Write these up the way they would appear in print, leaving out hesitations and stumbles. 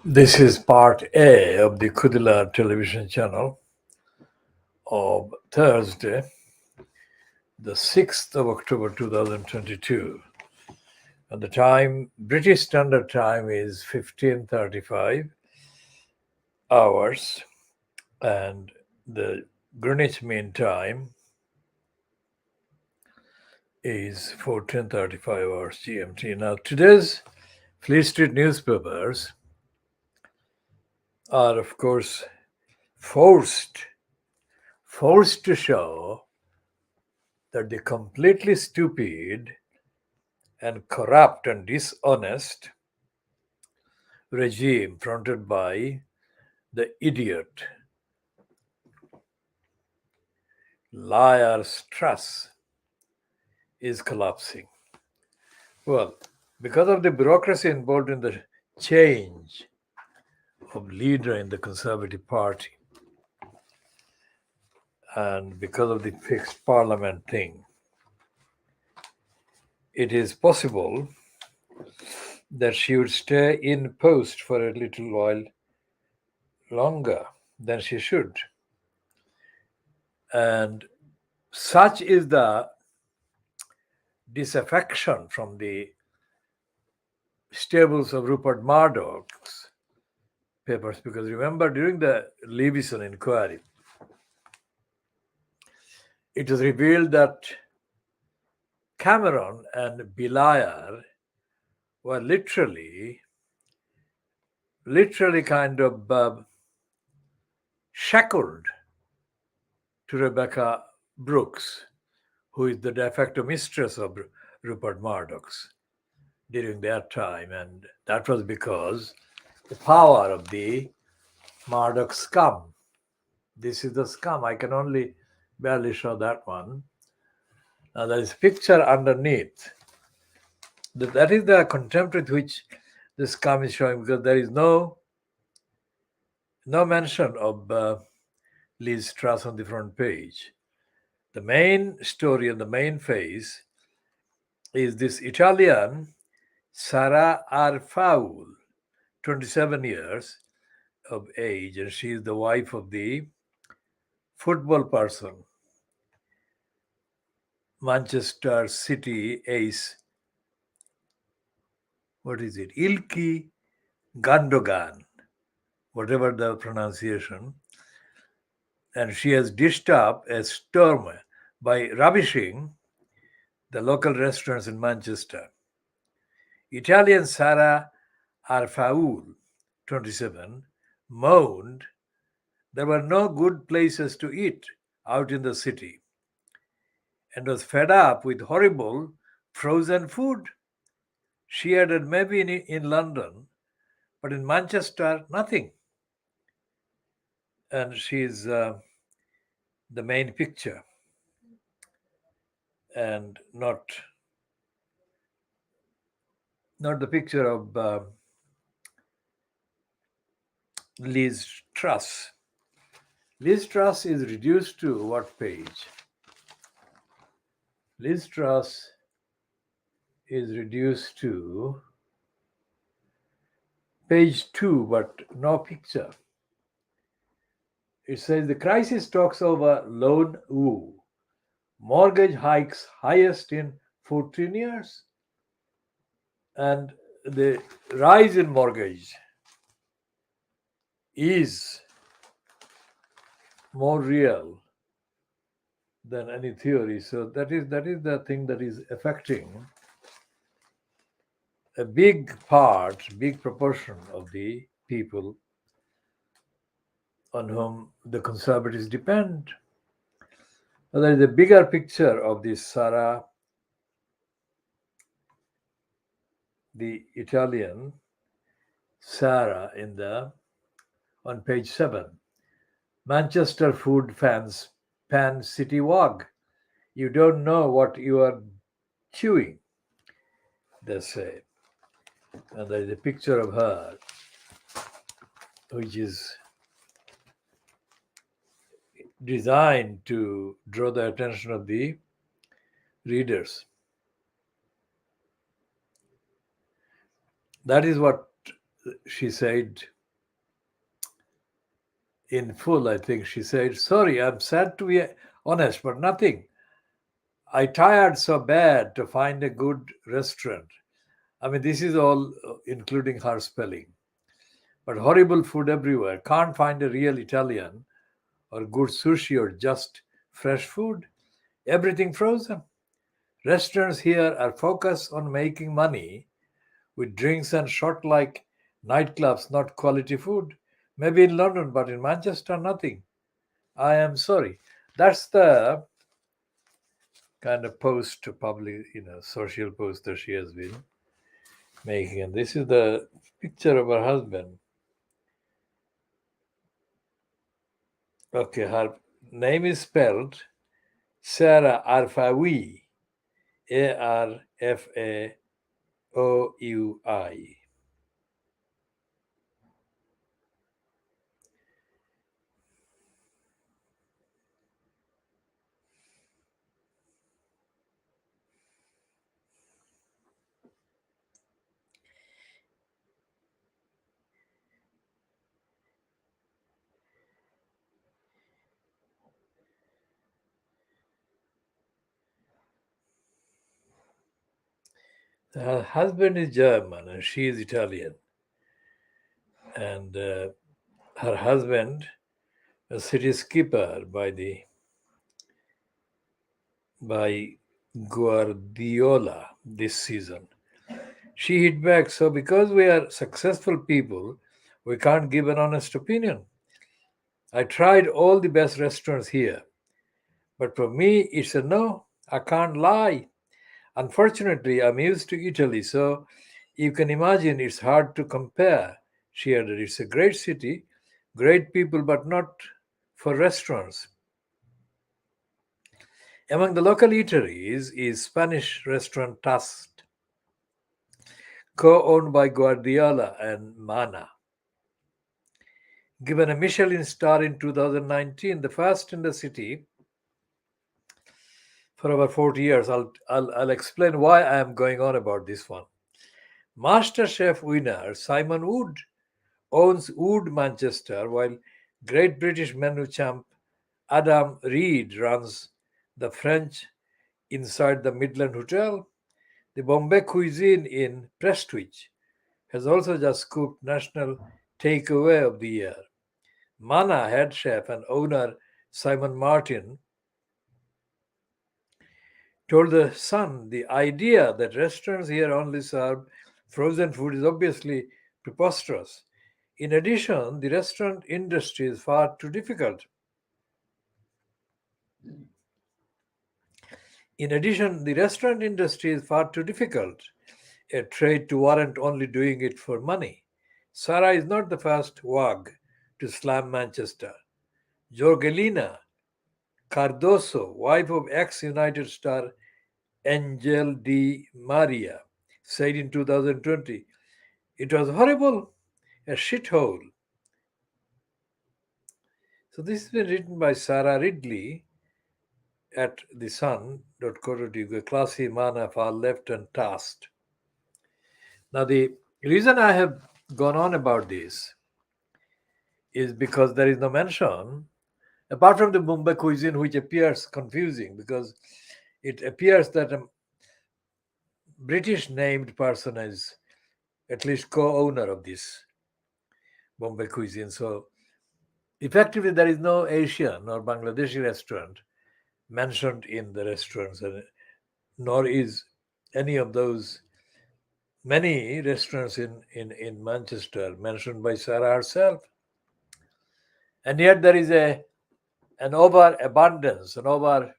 This is part A of the KhoodeelaarTV television channel of Thursday, the 6th of October 2022. And the time, British Standard Time is 15:35 hours, and the Greenwich Mean Time is 14:35 hours GMT. Now, today's Fleet Street newspapers are, of course, forced to show that the completely stupid and corrupt and dishonest regime fronted by the idiot Liar Liez Truss is collapsing. Well, because of the bureaucracy involved in the change of leader in the Conservative Party, and because of the fixed parliament thing, it is possible that she would stay in post for a little while longer than she should. And such is the disaffection from the stables of Rupert Murdoch's papers, because remember, during the Leveson inquiry, it was revealed that Cameron and Belair were literally kind of shackled to Rebecca Brooks, who is the de facto mistress of Rupert Murdoch's during that time. And that was because the power of the Murdoch scum. This is the scum. I can only barely show that one. Now there is a picture underneath. That is the contempt with which the scum is showing, because there is no mention of Liez Truss on the front page. The main story on the main face is this Italian Sara Arfaul, 27 years of age, and she is the wife of the football person, Manchester City ace, what is it, Ilki Gundogan, whatever the pronunciation. And she has dished up a storm by rubbishing the local restaurants in Manchester. Italian Sara Arfaul, 27, moaned there were no good places to eat out in the city and was fed up with horrible frozen food. She added, maybe in London, but in Manchester, nothing. And she's the main picture, and not the picture of Liez Truss. Liez Truss is reduced to what page? Liez Truss is reduced to page 2, but no picture. It says the crisis talks over loan woo. Mortgage hikes highest in 14 years. And the rise in mortgage is more real than any theory. So that is the thing that is affecting a big proportion of the people on whom the Conservatives depend. Now, there is a bigger picture of this Sara, the Italian Sara, on page 7. Manchester food fans pan city wag. You don't know what you are chewing, they say. And there is a picture of her, which is designed to draw the attention of the readers. That is what she said in full, I think she said, "Sorry, I'm sad to be honest, but nothing. I tired so bad to find a good restaurant." I mean, this is all including her spelling. But horrible food everywhere. Can't find a real Italian or good sushi or just fresh food. Everything frozen. Restaurants here are focused on making money with drinks and shot like nightclubs, not quality food. Maybe in London, but in Manchester, nothing. I am sorry. That's the kind of post, public, social post that she has been making. And this is the picture of her husband. Okay, her name is spelled Sarah Arfawi, Arfaoui. Her husband is German and she is Italian. And her husband, a city skipper by Guardiola this season. She hit back. So because we are successful people, we can't give an honest opinion. I tried all the best restaurants here, but for me, it's a no. I can't lie. Unfortunately, I'm used to Italy, so you can imagine it's hard to compare. She added, it's a great city, great people, but not for restaurants. Among the local eateries is Spanish restaurant Tast, co-owned by Guardiola and Mana. Given a Michelin star in 2019, the first in the city for over 40 years. I'll explain why I am going on about this one. MasterChef winner Simon Wood owns Wood Manchester, while Great British menu champ Adam Reed runs the French inside the Midland Hotel. The Bombay cuisine in Prestwich has also just scooped National Takeaway of the Year. Mana head chef and owner Simon Martin told the Sun the idea that restaurants here only serve frozen food is obviously preposterous. In addition, the restaurant industry is far too difficult. In addition, the restaurant industry is far too difficult, a trade to warrant only doing it for money. Sarah is not the first wag to slam Manchester. Jorgelina Cardoso, wife of ex-United star Angel Di Maria, said in 2020, "It was horrible, a shithole." So this has been written by Sarah Ridley at thesun.co.uk, classy mana far left and tasked. Now the reason I have gone on about this is because there is no mention, apart from the Mumbai cuisine, which appears confusing because it appears that a British named person is at least co-owner of this Bombay cuisine. So effectively, there is no Asian or Bangladeshi restaurant mentioned in the restaurants, and nor is any of those many restaurants in Manchester mentioned by Sarah herself. And yet there is an overabundance, an over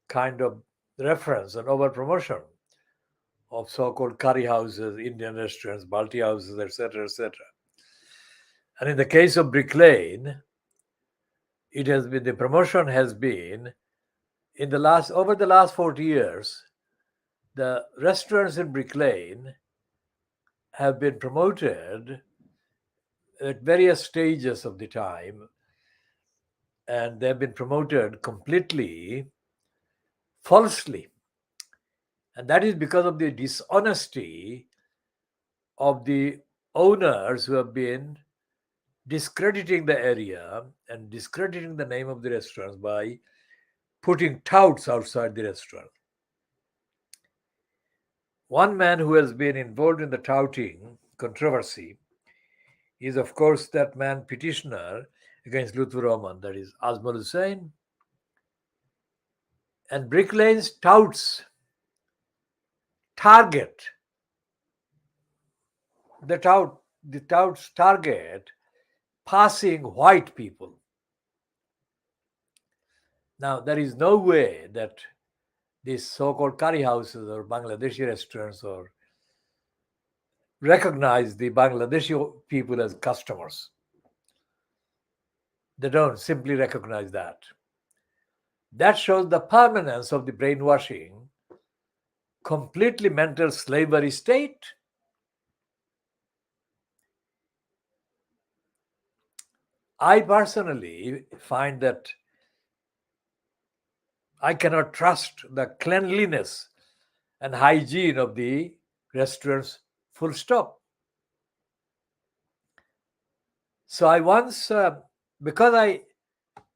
kind of reference, an over promotion of so-called curry houses, Indian restaurants, Balti houses, etc., etc. And in the case of Brick Lane, it has been the promotion has been in the last over the last 40 years. The restaurants in Brick Lane have been promoted at various stages of the time, and they've been promoted completely falsely. And that is because of the dishonesty of the owners who have been discrediting the area and discrediting the name of the restaurants by putting touts outside the restaurant. One man who has been involved in the touting controversy is, of course, that man petitioner against Lutfur Rahman, that is Azmal Hussain. And Brick Lane's touts target the touts target passing white people. Now, there is no way that these so-called curry houses or Bangladeshi restaurants or recognize the Bangladeshi people as customers. They don't simply recognize that. That shows the permanence of the brainwashing, completely mental slavery state. I personally find that I cannot trust the cleanliness and hygiene of the restaurants, full stop. So I once, because I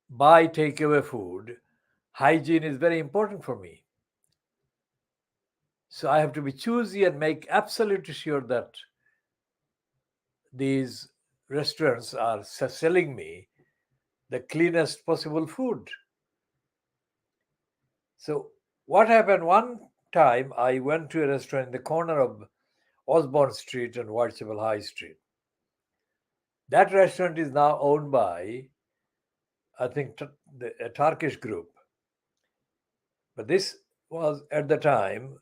buy takeaway food, hygiene is very important for me. So I have to be choosy and make absolutely sure that these restaurants are selling me the cleanest possible food. So what happened one time, I went to a restaurant in the corner of Osborne Street and Whitechapel High Street. That restaurant is now owned by, I think, a Turkish group. But this was at the time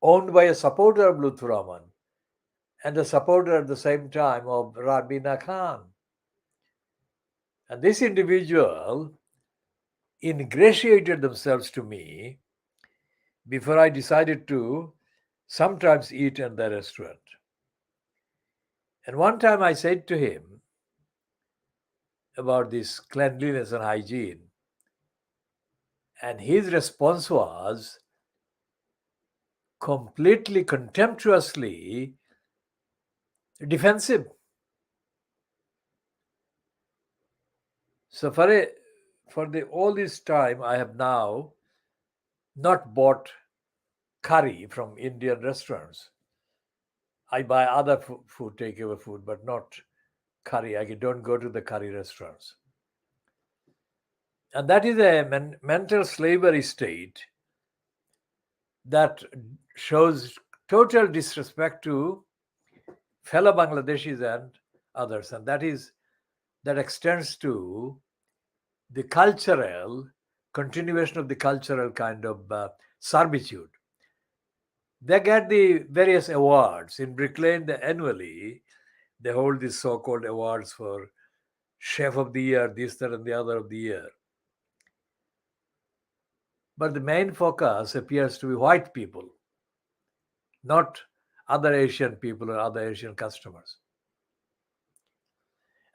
owned by a supporter of Lutfur Rahman and a supporter at the same time of Rabina Khan. And this individual ingratiated themselves to me before I decided to sometimes eat in the restaurant. And one time I said to him about this cleanliness and hygiene, and his response was completely contemptuously defensive. So all this time, I have now not bought curry from Indian restaurants. I buy other food, takeaway food, but not curry. I don't go to the curry restaurants. And that is a mental slavery state that shows total disrespect to fellow Bangladeshis and others. And that extends to the cultural continuation of the cultural kind of servitude. They get the various awards. In Brick Lane, annually, they hold these so-called awards for Chef of the Year, this, that, and the other of the year. But the main focus appears to be white people, not other Asian people or other Asian customers.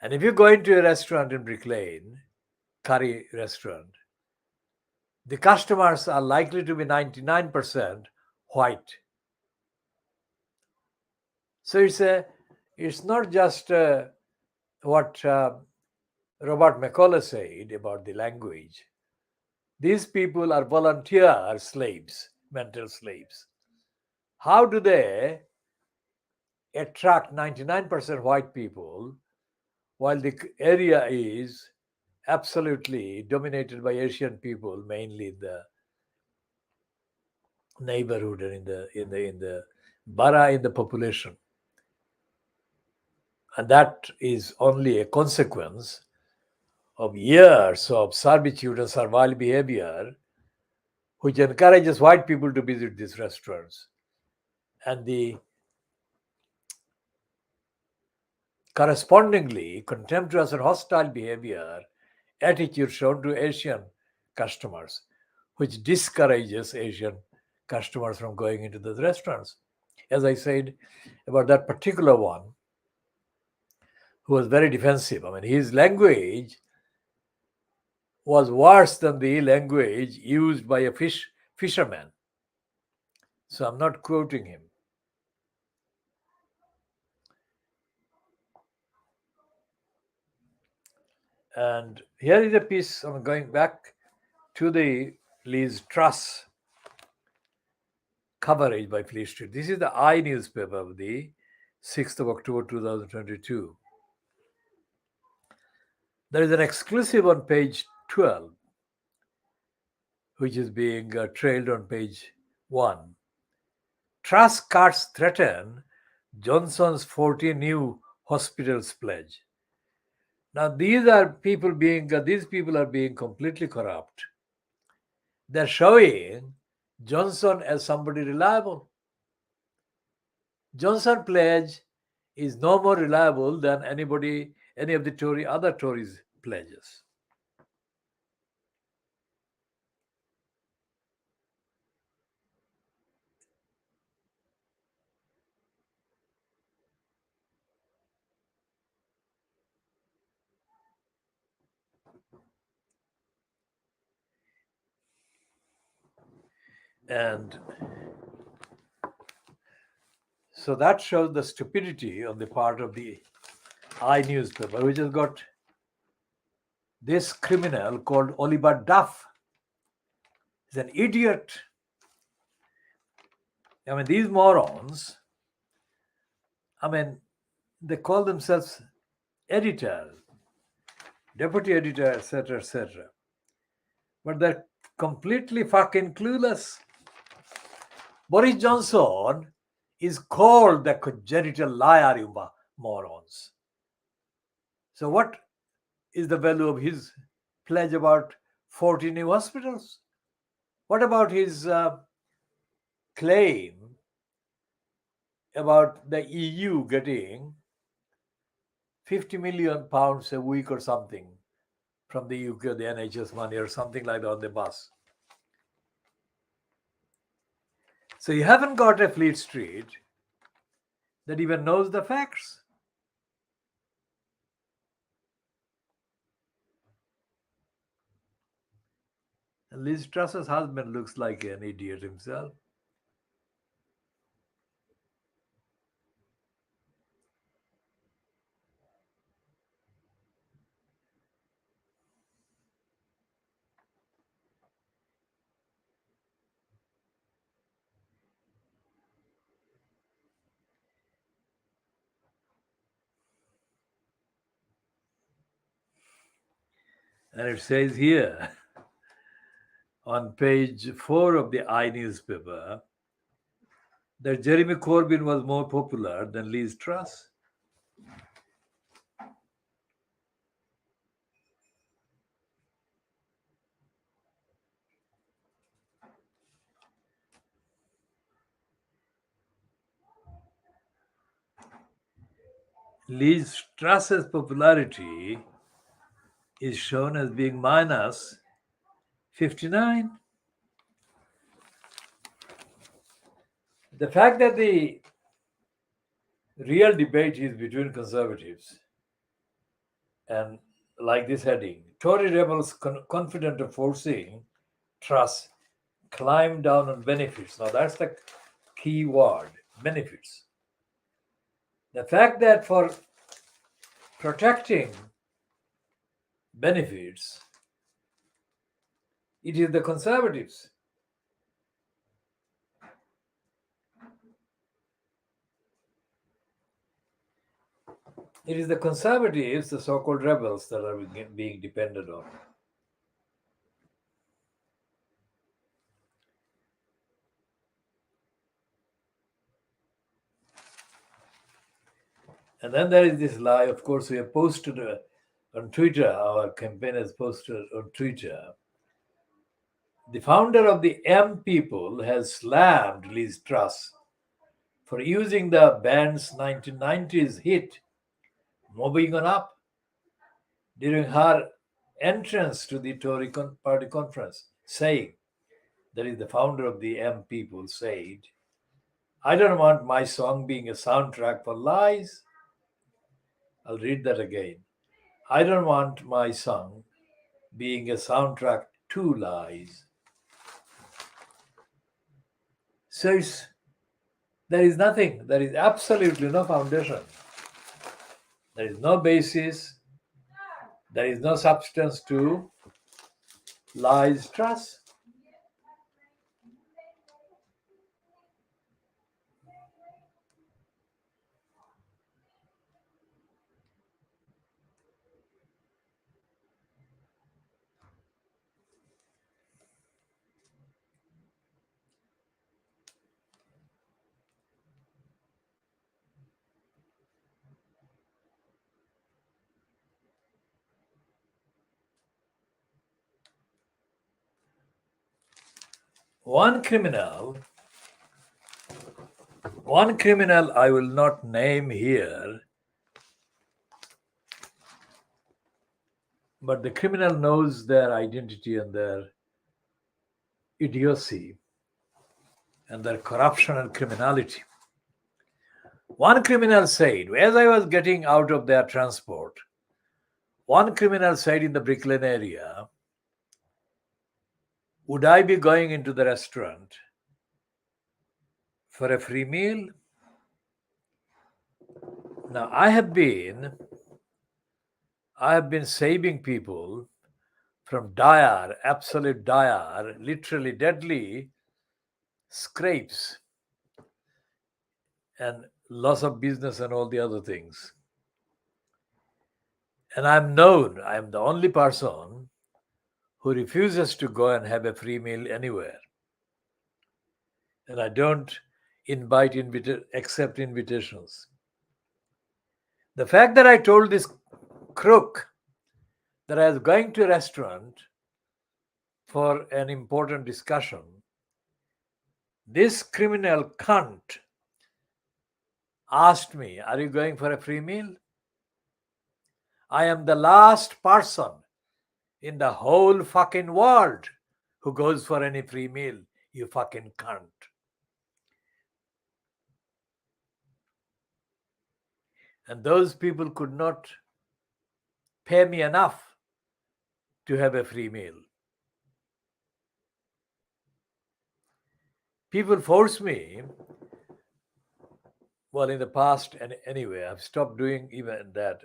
And if you go into a restaurant in Brick Lane, curry restaurant, the customers are likely to be 99% white. So it's not just what Robert McCullough said about the language. These people are volunteer slaves, mental slaves. How do they attract 99% white people while the area is absolutely dominated by Asian people, mainly in the neighborhood and in the bara in the population? And that is only a consequence of years of servitude and servile behavior, which encourages white people to visit these restaurants. And the correspondingly contemptuous and hostile behavior attitude shown to Asian customers, which discourages Asian customers from going into those restaurants. As I said about that particular one, who was very defensive. I mean, his language was worse than the language used by a fisherman. So I'm not quoting him. And here is a piece, I'm going back to the Liez Truss coverage by Fleet Street. This is the I newspaper of the 6th of October 2022. There is an exclusive on page 12, which is being trailed on page 1. Truss cuts threaten Jonson's 40 new hospitals pledge. Now these people are being completely corrupt. They're showing Jonson as somebody reliable. Jonson pledge is no more reliable than any of the other Tories pledges. And so that shows the stupidity on the part of the I newspaper, which has got this criminal called Oliver Duff. He's an idiot. I mean, these morons, they call themselves editor, deputy editor, etc., etc. But they're completely fucking clueless. Boris Johnson is called the congenital liar, you morons. So what is the value of his pledge about 40 new hospitals? What about his claim about the EU getting 50 million pounds a week or something from the UK, the NHS money or something like that on the bus? So you haven't got a Fleet Street that even knows the facts. And Liz Truss's husband looks like an idiot himself. And it says here on page 4 of the I newspaper that Jeremy Corbyn was more popular than Liz Truss. Liz Truss's popularity is shown as being minus 59. The fact that the real debate is between conservatives and, like this heading, Tory rebels confident of forcing Truss climb down on benefits. Now that's the key word, benefits. The fact that for protecting benefits, it is the conservatives. It is the conservatives, the so-called rebels, that are being depended on. And then there is this lie, of course, we have posted on Twitter, our campaign has posted on Twitter. The founder of the M People has slammed Liz Truss for using the band's 1990s hit, Moving On Up, during her entrance to the Tory party conference, saying, that is the founder of the M People said, I don't want my song being a soundtrack for lies. I'll read that again. I don't want my song being a soundtrack to lies. So there is nothing, there is absolutely no foundation. There is no basis There is no substance to Liez Truss. One criminal I will not name here, but the criminal knows their identity and their idiocy and their corruption and criminality. One criminal said, as I was getting out of their transport, one criminal said in the Brick Lane area, would I be going into the restaurant for a free meal? Now, I have been saving people from dire, absolute dire, literally deadly scrapes and loss of business and all the other things. And I'm known, I'm the only person who refuses to go and have a free meal anywhere. And I don't accept invitations. The fact that I told this crook that I was going to a restaurant for an important discussion, this criminal cunt asked me, are you going for a free meal? I am the last person in the whole fucking world who goes for any free meal, you fucking cunt. And those people could not pay me enough to have a free meal. People force me, well, in the past, and anyway, I've stopped doing even that.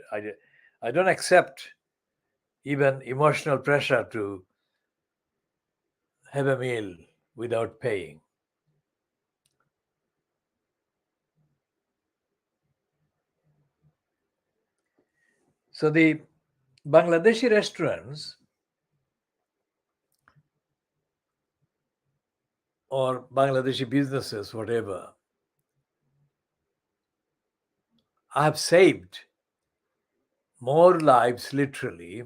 I don't accept even emotional pressure to have a meal without paying. So the Bangladeshi restaurants or Bangladeshi businesses, whatever, I have saved more lives literally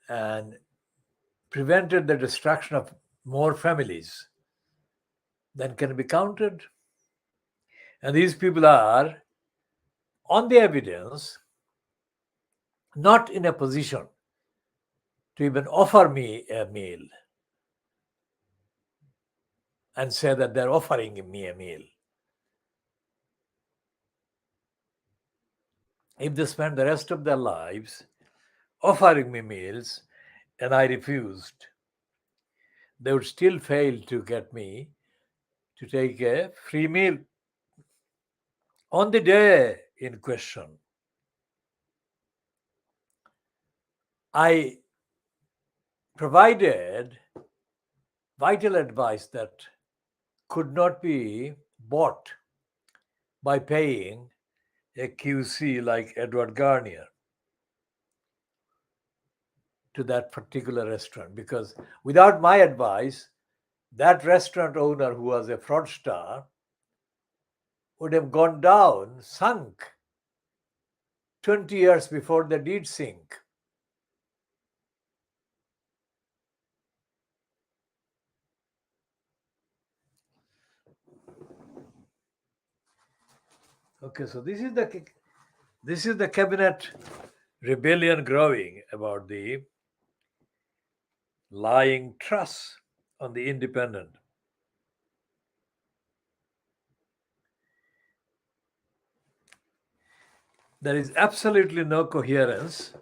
and prevented the destruction of more families than can be counted. And these people are, on the evidence, not in a position to even offer me a meal and say that they're offering me a meal. If they spend the rest of their lives offering me meals and I refused, they would still fail to get me to take a free meal on the day in question. I provided vital advice that could not be bought by paying a QC like Edward Garnier to that particular restaurant, because without my advice, that restaurant owner, who was a fraudster, would have gone down, sunk 20 years before they did sink. Okay, so this is the cabinet rebellion growing about the lying truss on the independent. There is absolutely no coherence.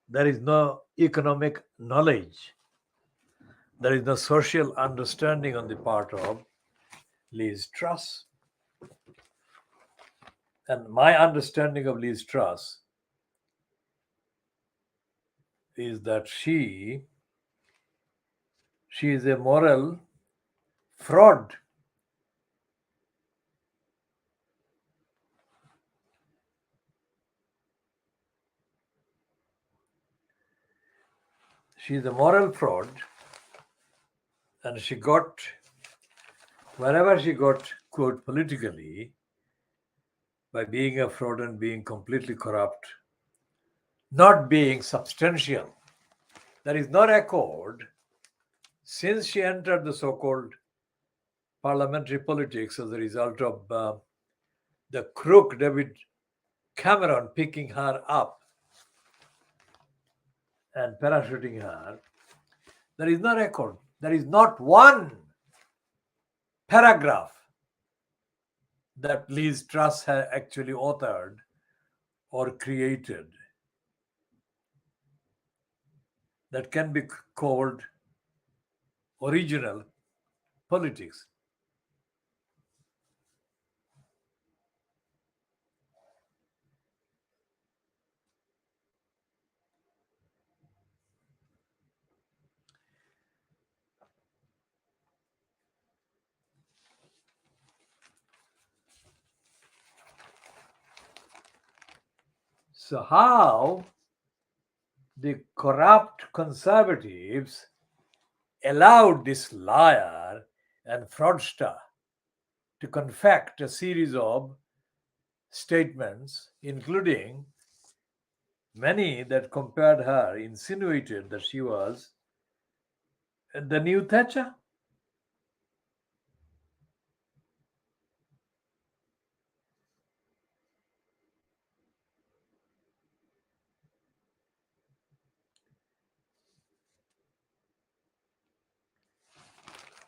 There is no economic knowledge. There is no social understanding on the part of Liez Truss. And my understanding of Liez Truss is that she is a moral fraud. She is a moral fraud, and she got, wherever she got, quote, politically, by being a fraud and being completely corrupt, not being substantial. There is no record since she entered the so-called parliamentary politics as a result of the crook David Cameron picking her up and parachuting her. There is no record. There is not one paragraph that Liez Truss has actually authored or created that can be called original politics. So how the corrupt conservatives allowed this liar and fraudster to confect a series of statements, including many that compared her, insinuated that she was the new Thatcher.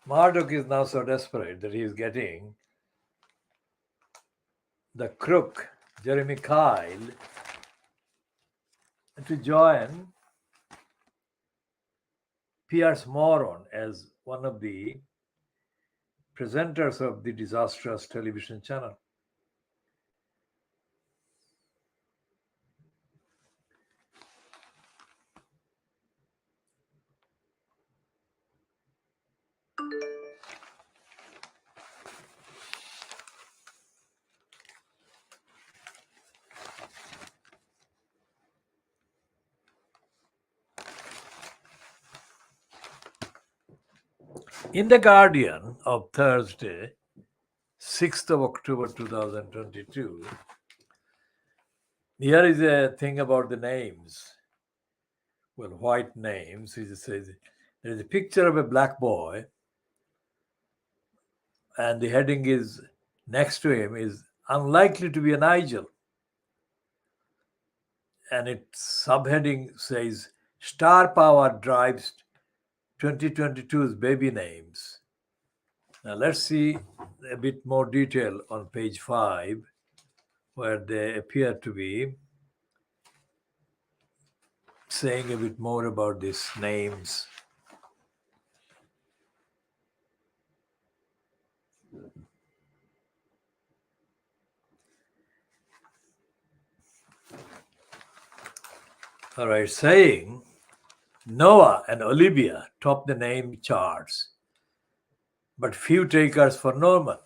Murdoch is now so desperate that he is getting the crook, Jeremy Kyle, to join Piers Morgan as one of the presenters of the disastrous television channel. In The Guardian of Thursday, 6th of October 2022, here is a thing about the names. Well, white names. It says there is a picture of a black boy, and the heading is next to him is unlikely to be a Nigel. And its subheading says Star Power drives 2022's baby names. Now let's see a bit more detail on page 5, where they appear to be saying a bit more about these names. All right, saying Noah and Olivia top the name charts, but few takers for Norman.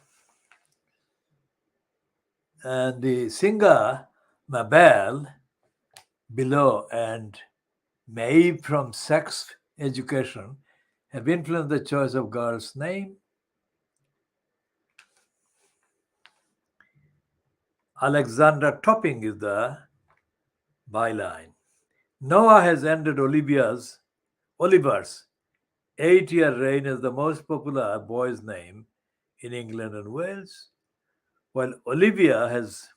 And the singer Mabel below and Maeve from Sex Education have influenced the choice of girls' name. Alexander Topping is the byline. Noah has ended Oliver's 8-year reign as the most popular boy's name in England and Wales, while Olivia has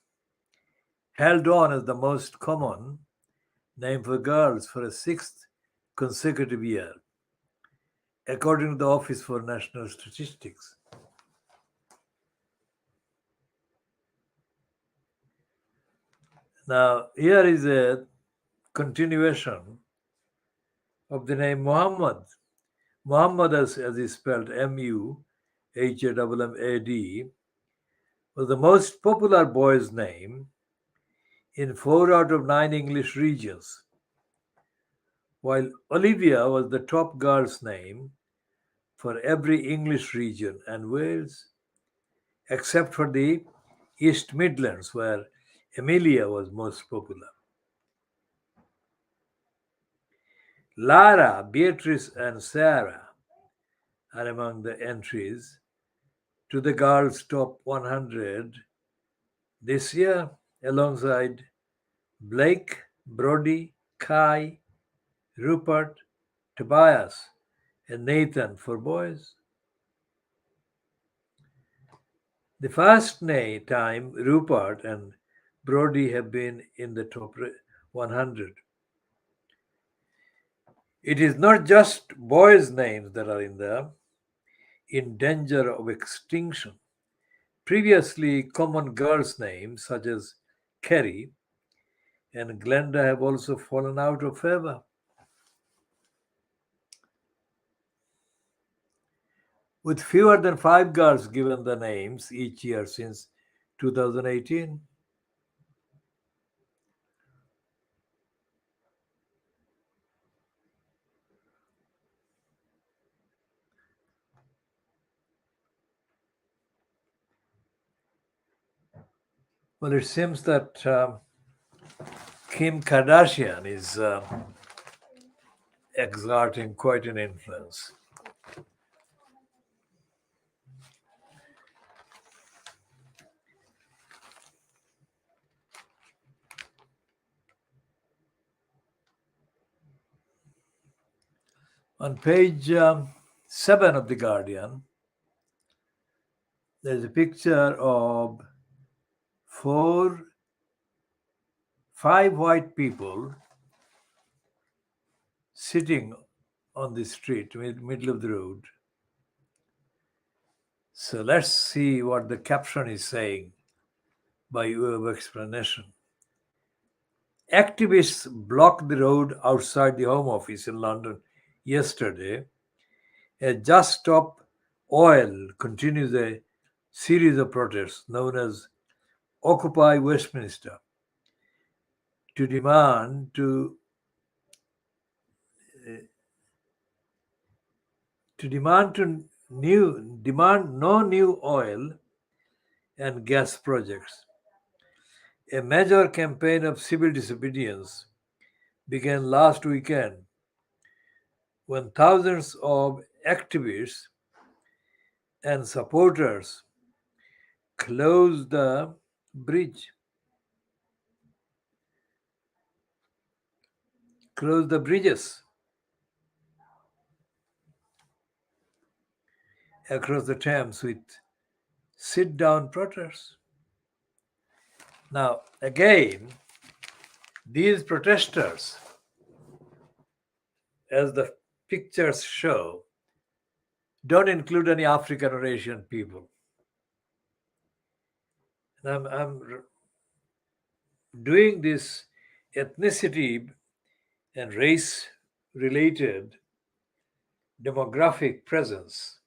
held on as the most common name for girls for a 6th consecutive year, according to the Office for National Statistics. Now, here is a continuation of the name Muhammad. Muhammad, as is spelled Muhammad, was the most popular boy's name in 4 out of 9 English regions, while Olivia was the top girl's name for every English region and Wales, except for the East Midlands, where Emilia was most popular. Lara, Beatrice, and Sarah are among the entries to the girls' top 100 this year, alongside Blake, Brody, Kai, Rupert, Tobias, and Nathan for boys. The first time Rupert and Brody have been in the top 100. It is not just boys' names that are in danger of extinction. Previously common girls' names such as Kerry and Glenda have also fallen out of favor. With fewer than 5 girls given the names each year since 2018. Well, it seems that Kim Kardashian is exerting quite an influence. On page 7 of The Guardian, there's a picture of 5 white people sitting on the street, middle of the road. So let's see what the caption is saying by way of explanation. Activists blocked the road outside the Home Office in London yesterday as Just Stop Oil continues a series of protests known as Occupy Westminster to demand no new oil and gas projects. A major campaign of civil disobedience began last weekend when thousands of activists and supporters closed the bridges across the Thames with sit-down protests. Now, again, these protesters, as the pictures show, don't include any African or Asian people. And I'm doing this ethnicity and race-related demographic presence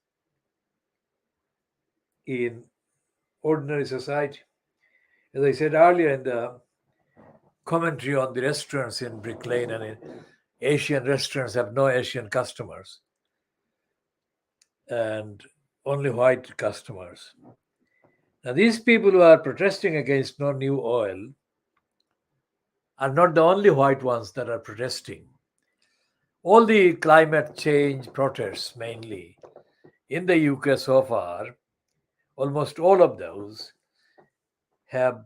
in ordinary society. As I said earlier in the commentary on the restaurants in Brick Lane, and Asian restaurants have no Asian customers and only white customers. Now, these people who are protesting against no new oil are not the only white ones that are protesting. All the climate change protests, mainly in the UK so far, almost all of those have,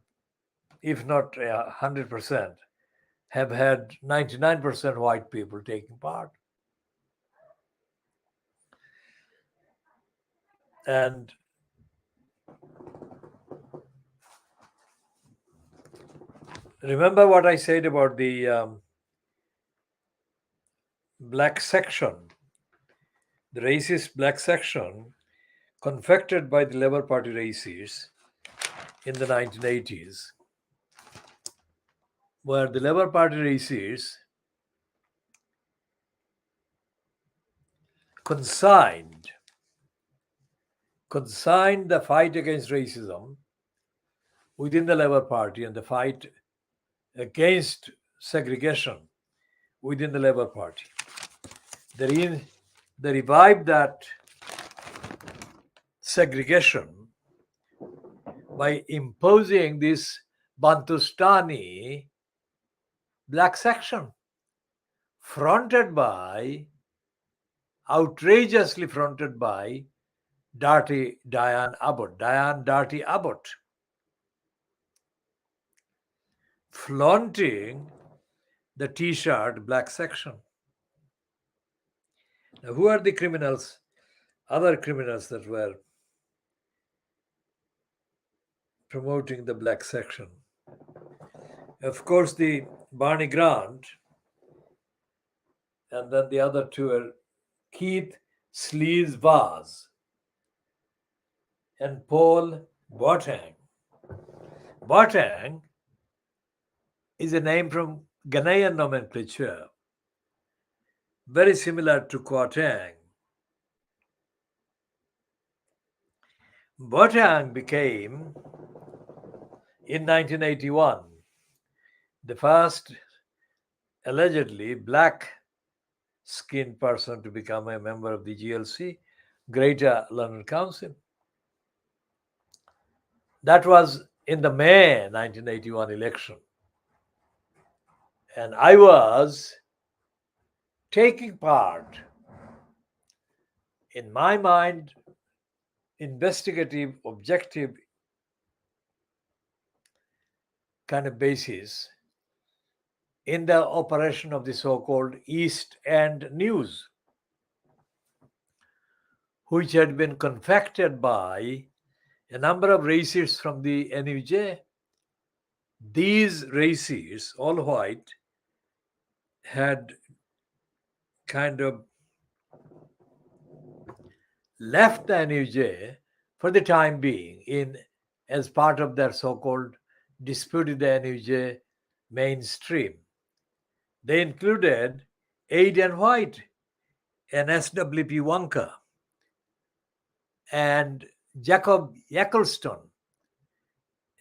if not 100%, have had 99% white people taking part. And remember what I said about the black section, the racist black section confected by the Labour Party racists in the 1980s, where the Labour Party racists consigned the fight against racism within the Labour Party and the fight against segregation within the Labour Party. They revived that segregation by imposing this Bantustani black section, outrageously fronted by Diane Darty Abbott, flaunting the T-shirt black section. Now, who are the criminals, other criminals that were promoting the black section? Of course, the Barney Grant, and then the other two are Keith Sleaze Vaz and Paul Kwarteng. Kwarteng is a name from Ghanaian nomenclature, very similar to Kwarteng. Kwarteng became, in 1981, the first allegedly black-skinned person to become a member of the GLC, Greater London Council. That was in the May 1981 election. And I was taking part, in my mind, investigative, objective kind of basis in the operation of the so-called East End News, which had been confected by a number of racists from the NUJ. These racists, all white, had kind of left the NUJ for the time being as part of their so-called disputed NUJ mainstream. They included Aidan White and SWP Wonka and Jacob Eccleston,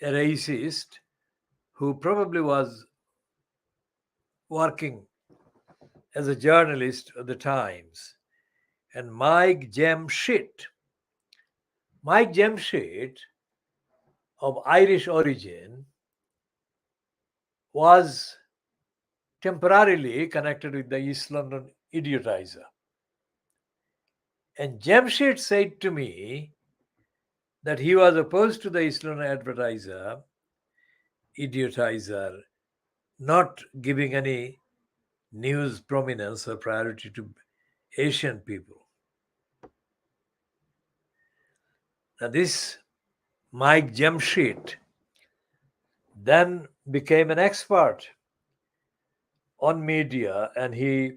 a racist who probably was working as a journalist at the Times, and Mike Jamshit. Mike Jamshit, of Irish origin, was temporarily connected with the East London Idiotizer. And Jamshit said to me that he was opposed to the East London Idiotizer, not giving any news prominence or priority to Asian people. Now this Mike Jamshit then became an expert on media, and he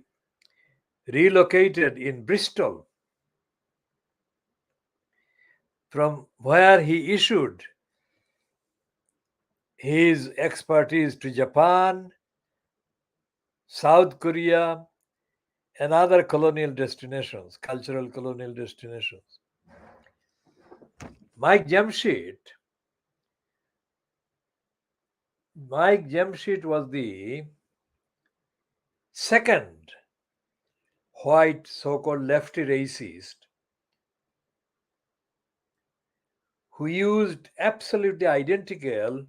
relocated in Bristol, from where he issued his expertise to Japan, South Korea, and other colonial destinations, cultural colonial destinations. Mike Jamshit was the second white so-called lefty racist who used absolutely identical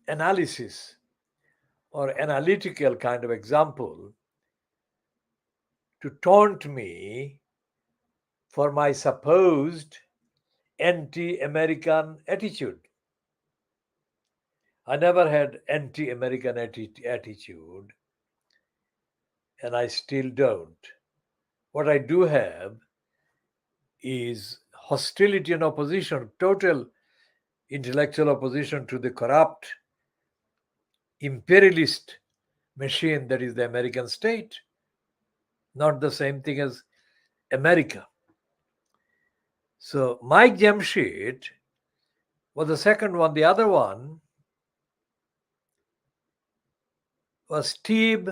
analysis or analytical kind of example to taunt me for my supposed anti-American attitude. I never had anti-American attitude, and I still don't. What I do have is hostility and opposition, total intellectual opposition to the corrupt imperialist machine that is the American state. Not the same thing as America. So Mike Jamshit was the second one. The other one was Steve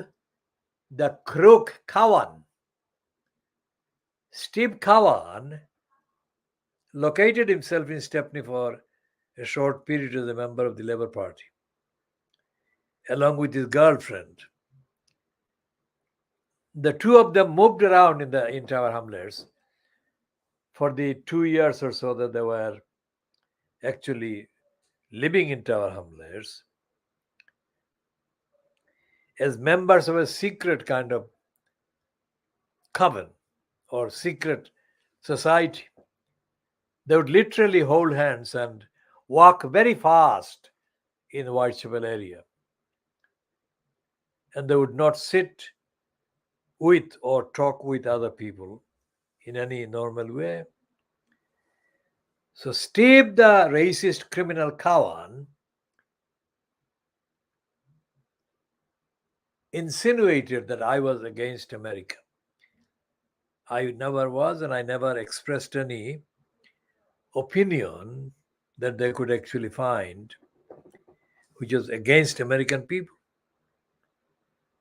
the Crook Cowan. Steve Cowan located himself in Stepney for a short period as a member of the Labour Party. along with his girlfriend. The two of them moved around in Tower Hamlets for the 2 years or so that they were actually living in Tower Hamlets as members of a secret kind of coven or secret society. They would literally hold hands and walk very fast in the Whitechapel area. And they would not sit with or talk with other people in any normal way. So Steve, the racist criminal Kawan, insinuated that I was against America. I never was, and I never expressed any opinion that they could actually find which was against American people.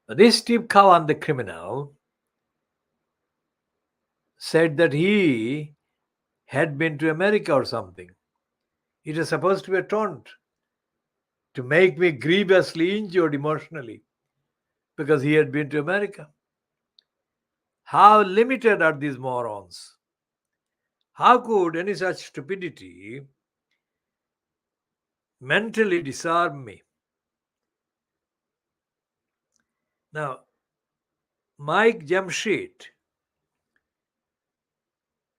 But this Steve Kawan, the criminal, said that he had been to America or something. It was supposed to be a taunt to make me grievously injured emotionally because he had been to America. How limited are these morons? How could any such stupidity mentally disarm me? Now, Mike Jamshed,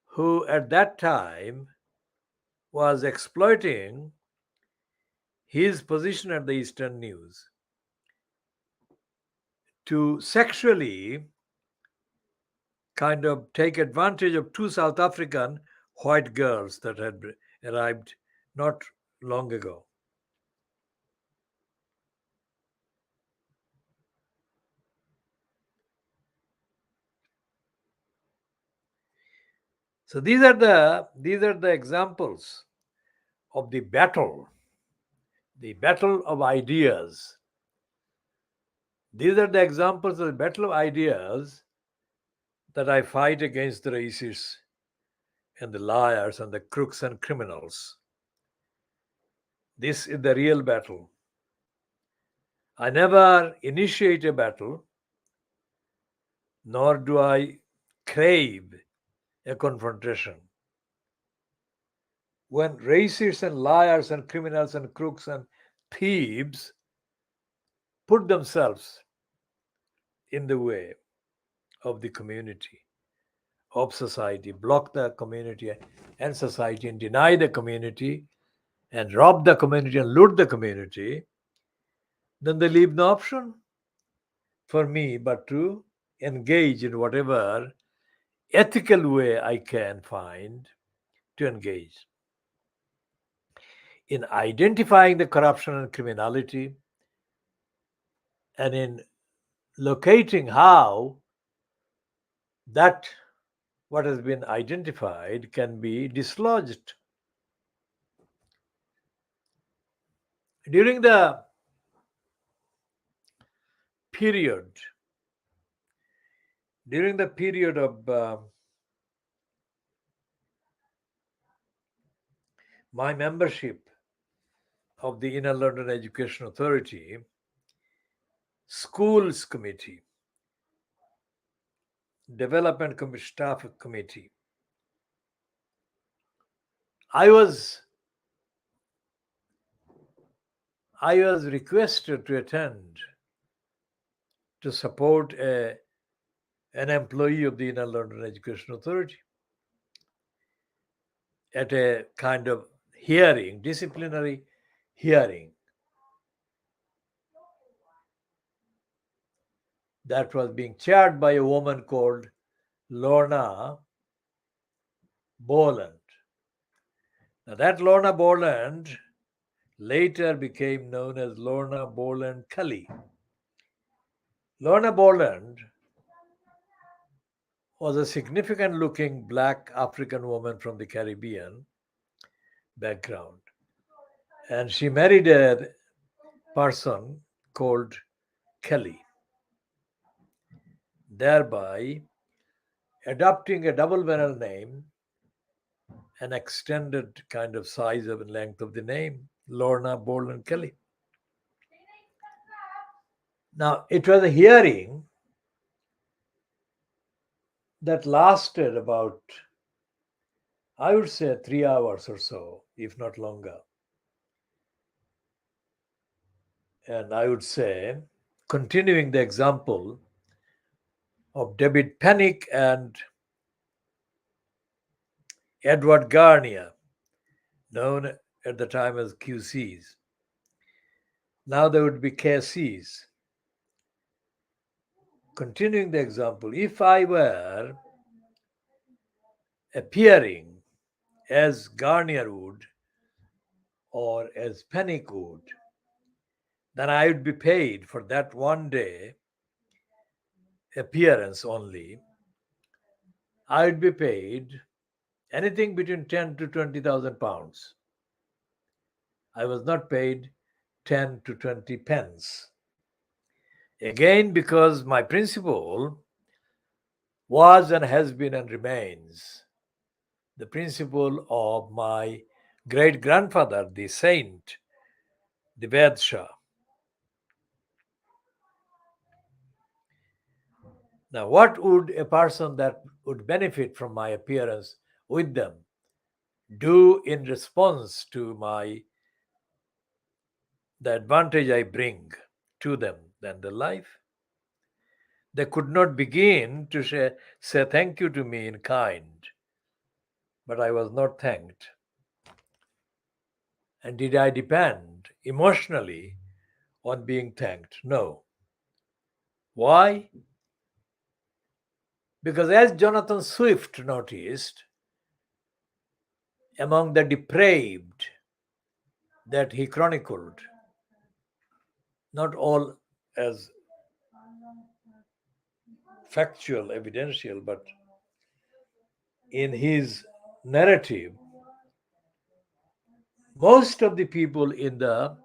who at that time was exploiting his position at the Eastern News to sexually kind of take advantage of two South African white girls that had arrived not long ago. So these are the examples of the battle of ideas. These are the examples of the battle of ideas that I fight against the racists and the liars and the crooks and criminals. This is the real battle. I never initiate a battle, nor do I crave a confrontation. When racists and liars and criminals and crooks and thieves put themselves in the way of the community, of society, block the community and society, and deny the community, and rob the community and loot the community, then they leave no option for me but to engage in whatever ethical way I can find to engage in identifying the corruption and criminality and in locating how that what has been identified can be dislodged. During the period, of my membership of the Inner London Education Authority, Schools Committee, Development Staff Committee, I was requested to attend to support an employee of the Inner London Education Authority at a kind of hearing, disciplinary hearing that was being chaired by a woman called Lorna Boland. Now, that Lorna Boland later became known as Lorna Boland Cully. Lorna Boland was a significant looking black African woman from the Caribbean background. And she married a person called Kelly, thereby adopting a double vowel name, an extended kind of size of and length of the name, Lorna Boland Kelly. Now, it was a hearing that lasted about, I would say, 3 hours or so, if not longer. And I would say, continuing the example of David Penick and Edward Garnier, known at the time as QCs. Now they would be KCs. Continuing the example, if I were appearing as Garnier would or as Penick would, then I would be paid for that one day appearance only. I would be paid anything between 10 to 20,000 pounds. I was not paid 10 to 20 pence. Again, because my principle was and has been and remains the principle of my great grandfather, the saint, the Vedshah. Now, what would a person that would benefit from my appearance with them do in response to the advantage I bring to them than the life? They could not begin to say thank you to me in kind, but I was not thanked. And did I depend emotionally on being thanked? No. Why? Because as Jonathan Swift noticed, among the depraved that he chronicled, not all as factual, evidential, but in his narrative, most of the people in the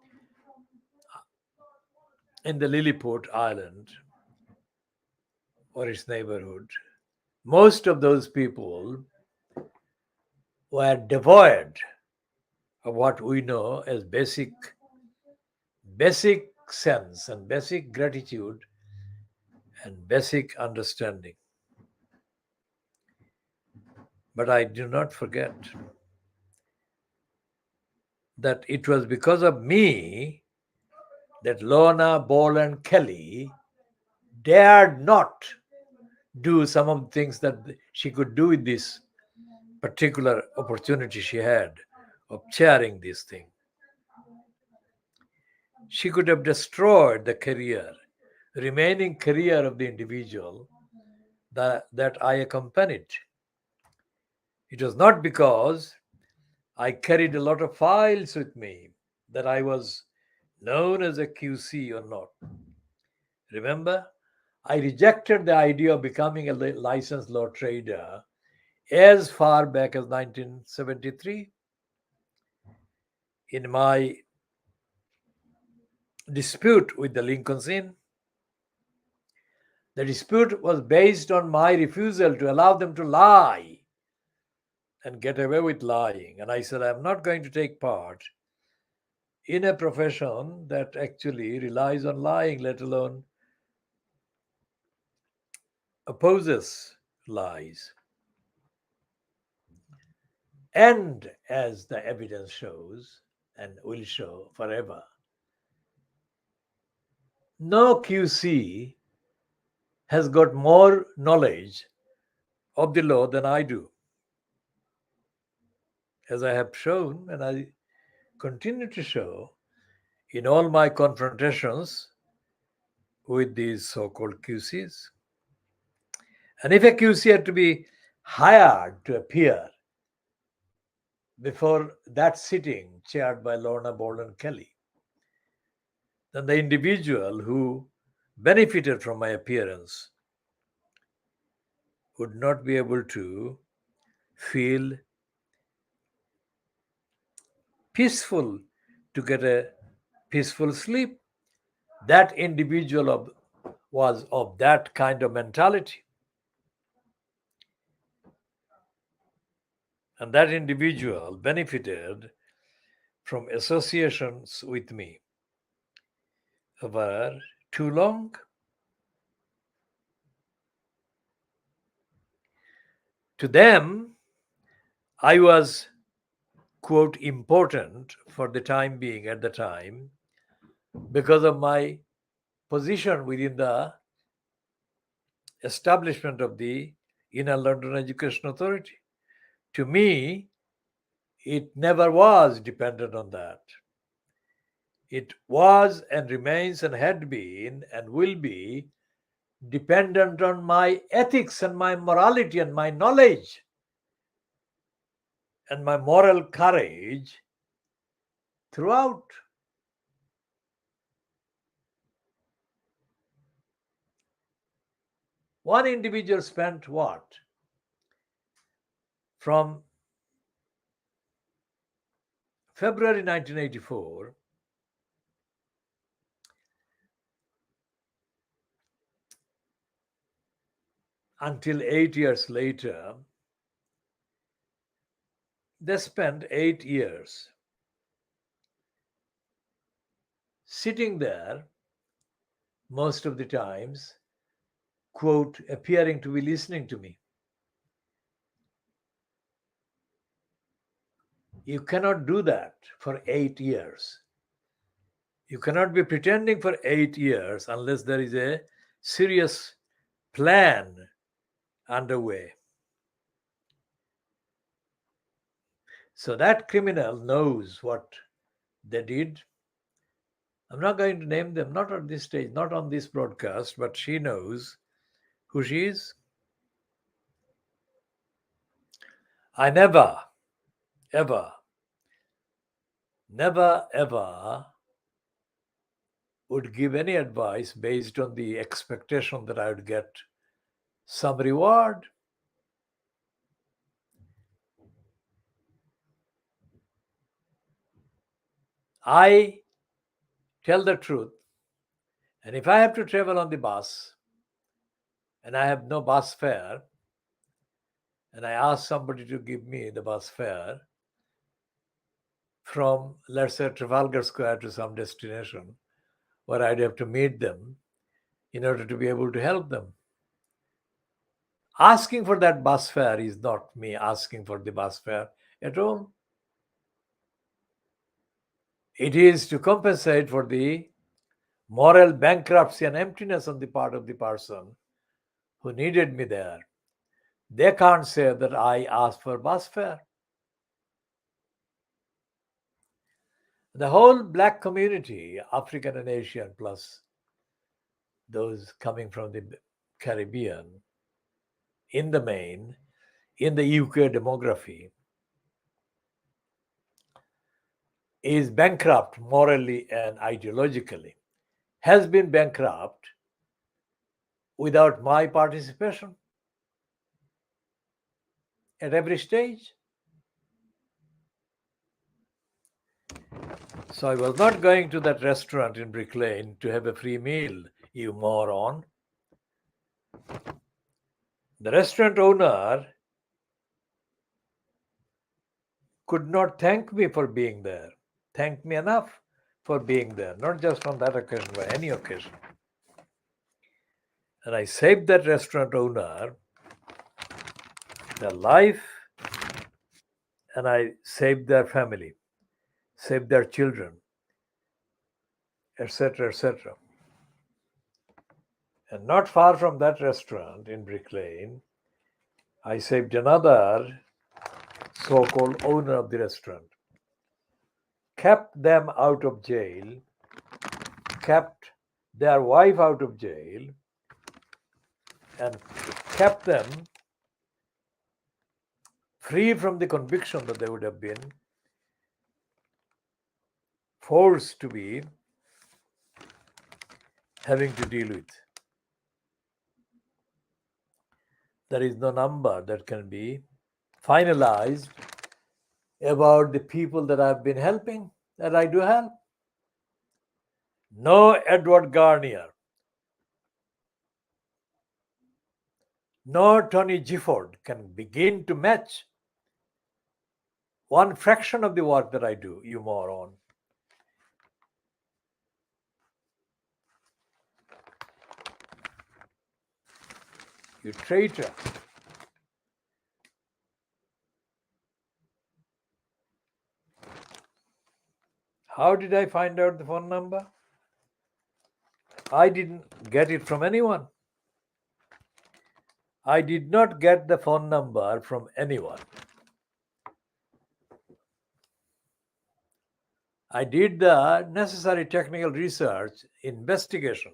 Lilliput Island or its neighborhood, most of those people were devoid of what we know as basic sense and basic gratitude and basic understanding. But I do not forget that it was because of me that Lorna Boland Kelly dared not do some of the things that she could do with this particular opportunity she had of chairing this thing. She could have destroyed the remaining career of the individual that I accompanied. It was not because I carried a lot of files with me that I was known as a QC or not. Remember, I rejected the idea of becoming a licensed law trader as far back as 1973 in my dispute with the Lincoln's Inn. The dispute was based on my refusal to allow them to lie and get away with lying. And I said, I'm not going to take part in a profession that actually relies on lying, let alone opposes lies. And as the evidence shows, and will show forever, no QC has got more knowledge of the law than I do. As I have shown, and I continue to show in all my confrontations with these so called QCs. And if a QC had to be hired to appear before that sitting chaired by Lorna Boland Kelly, then the individual who benefited from my appearance would not be able to feel peaceful to get a peaceful sleep. That individual was of that kind of mentality. And that individual benefited from associations with me, were too long? To them, I was, quote, important for the time being at the time because of my position within the establishment of the Inner London Education Authority. To me, it never was dependent on that. It was and remains and had been and will be dependent on my ethics and my morality and my knowledge and my moral courage throughout. One individual spent what? From February 1984 until 8 years later, they spent 8 years sitting there most of the times, quote, appearing to be listening to me. You cannot do that for 8 years. You cannot be pretending for 8 years unless there is a serious plan underway. So that criminal knows what they did. I'm not going to name them, not at this stage, not on this broadcast, but she knows who she is. I never, ever would give any advice based on the expectation that I would get some reward. I tell the truth. And if I have to travel on the bus and I have no bus fare, and I ask somebody to give me the bus fare from, let's say, Trafalgar Square to some destination where I'd have to meet them in order to be able to help them. Asking for that bus fare is not me asking for the bus fare at all. It is to compensate for the moral bankruptcy and emptiness on the part of the person who needed me there. They can't say that I asked for bus fare. The whole black community, African and Asian, plus those coming from the Caribbean, in the main, in the UK demography, is bankrupt morally and ideologically, has been bankrupt without my participation at every stage. So I was not going to that restaurant in Brick Lane to have a free meal, you moron. The restaurant owner could not thank me for being there, thank me enough for being there, not just on that occasion, but any occasion. And I saved that restaurant owner their life, and I saved their family, saved their children, etc., etc. And not far from that restaurant in Brick Lane, I saved another so-called owner of the restaurant, kept them out of jail, kept their wife out of jail, and kept them free from the conviction that they would have been forced to be having to deal with. There is no number that can be finalized about the people that I've been helping, that I do help. No Edward Garnier, no Tony Gifford can begin to match one fraction of the work that I do, you moron. You traitor. How did I find out the phone number? I didn't get it from anyone. I did not get the phone number from anyone. I did the necessary technical research, investigation.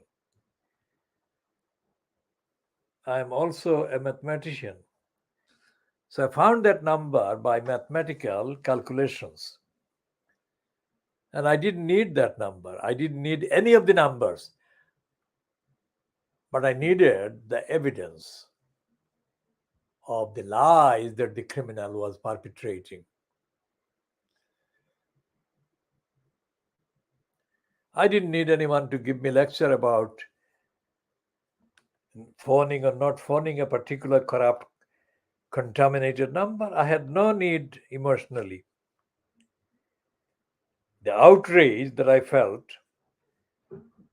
I am also a mathematician. So I found that number by mathematical calculations. And I didn't need that number. I didn't need any of the numbers. But I needed the evidence of the lies that the criminal was perpetrating. I didn't need anyone to give me lecture about phoning or not phoning a particular corrupt, contaminated number. I had no need emotionally. The outrage that I felt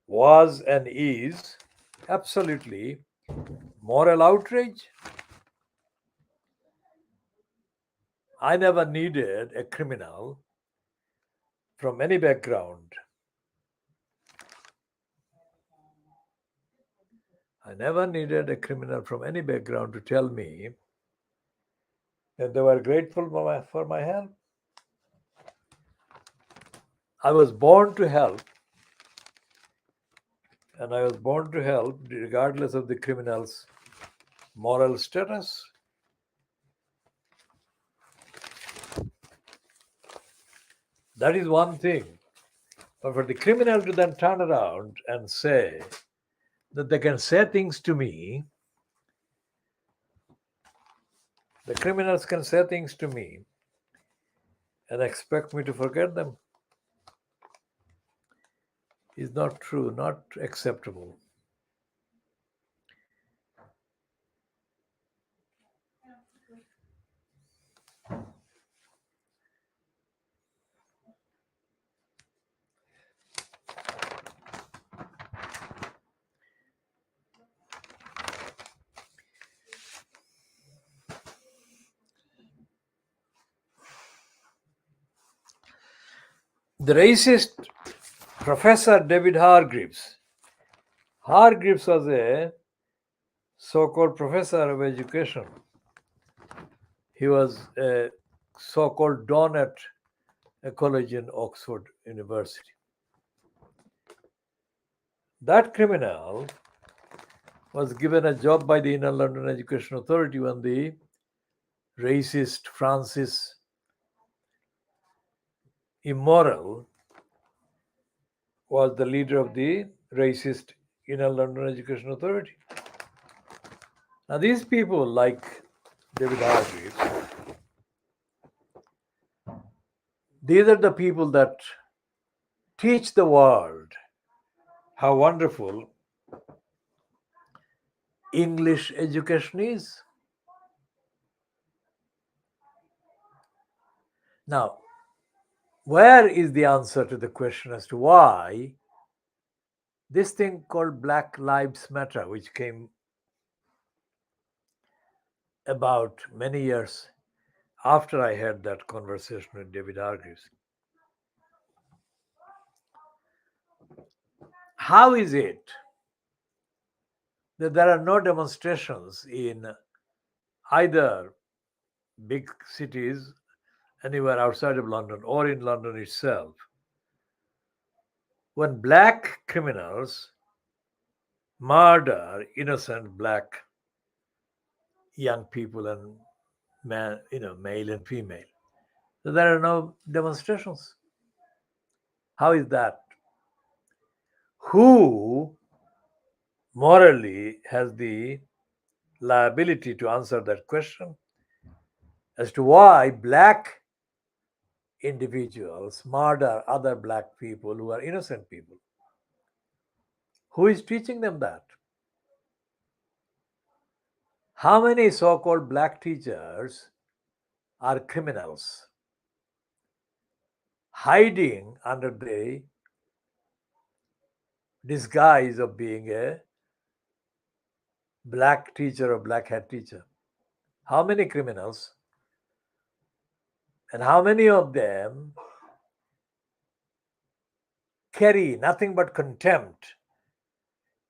was and is absolutely moral outrage. I never needed a criminal from any background. I never needed a criminal from any background to tell me that they were grateful for my help. I was born to help, and I was born to help regardless of the criminal's moral status. That is one thing. But for the criminal to then turn around and say that they can say things to me, the criminals can say things to me and expect me to forget them is not true, not acceptable. The racist Professor David Hargreaves. Hargreaves was a so-called professor of education. He was a so-called don at a college in Oxford University. That criminal was given a job by the Inner London Education Authority when the racist Francis Immoral was the leader of the racist Inner London Education Authority. Now, these people, like David Hargreaves, these are the people that teach the world how wonderful English education is. Now, where is the answer to the question as to why this thing called Black Lives Matter, which came about many years after I had that conversation with David Hargreaves? How is it that there are no demonstrations in either big cities, anywhere outside of London, or in London itself, when black criminals murder innocent black young people and male and female? So there are no demonstrations. How is that? Who morally has the liability to answer that question as to why black individuals murder other black people who are innocent people? Who is teaching them that? How many so-called black teachers are criminals hiding under the disguise of being a black teacher or black hat teacher? How many criminals? And how many of them carry nothing but contempt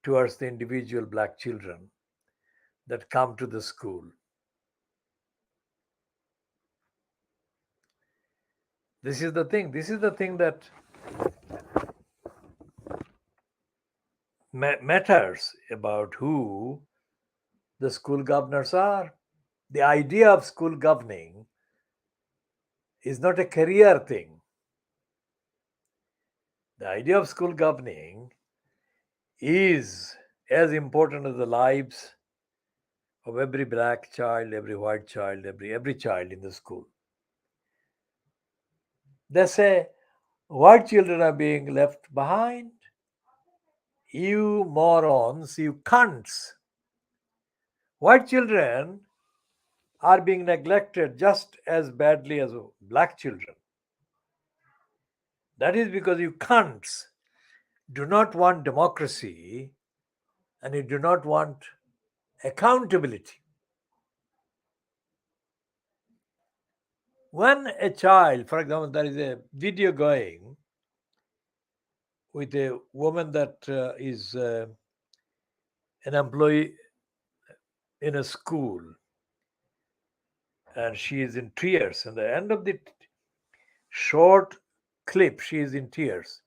towards the individual black children that come to the school? This is the thing. This is the thing that matters about who the school governors are. The idea of school governing is not a career thing. The idea of school governing is as important as the lives of every black child, every white child, every child in the school. They say white children are being left behind. You morons, you cunts. White children are being neglected just as badly as black children. That is because you cunts do not want democracy and you do not want accountability. When a child, for example, there is a video going with a woman that is an employee in a school and she is in tears. And the end of the short clip, she is in tears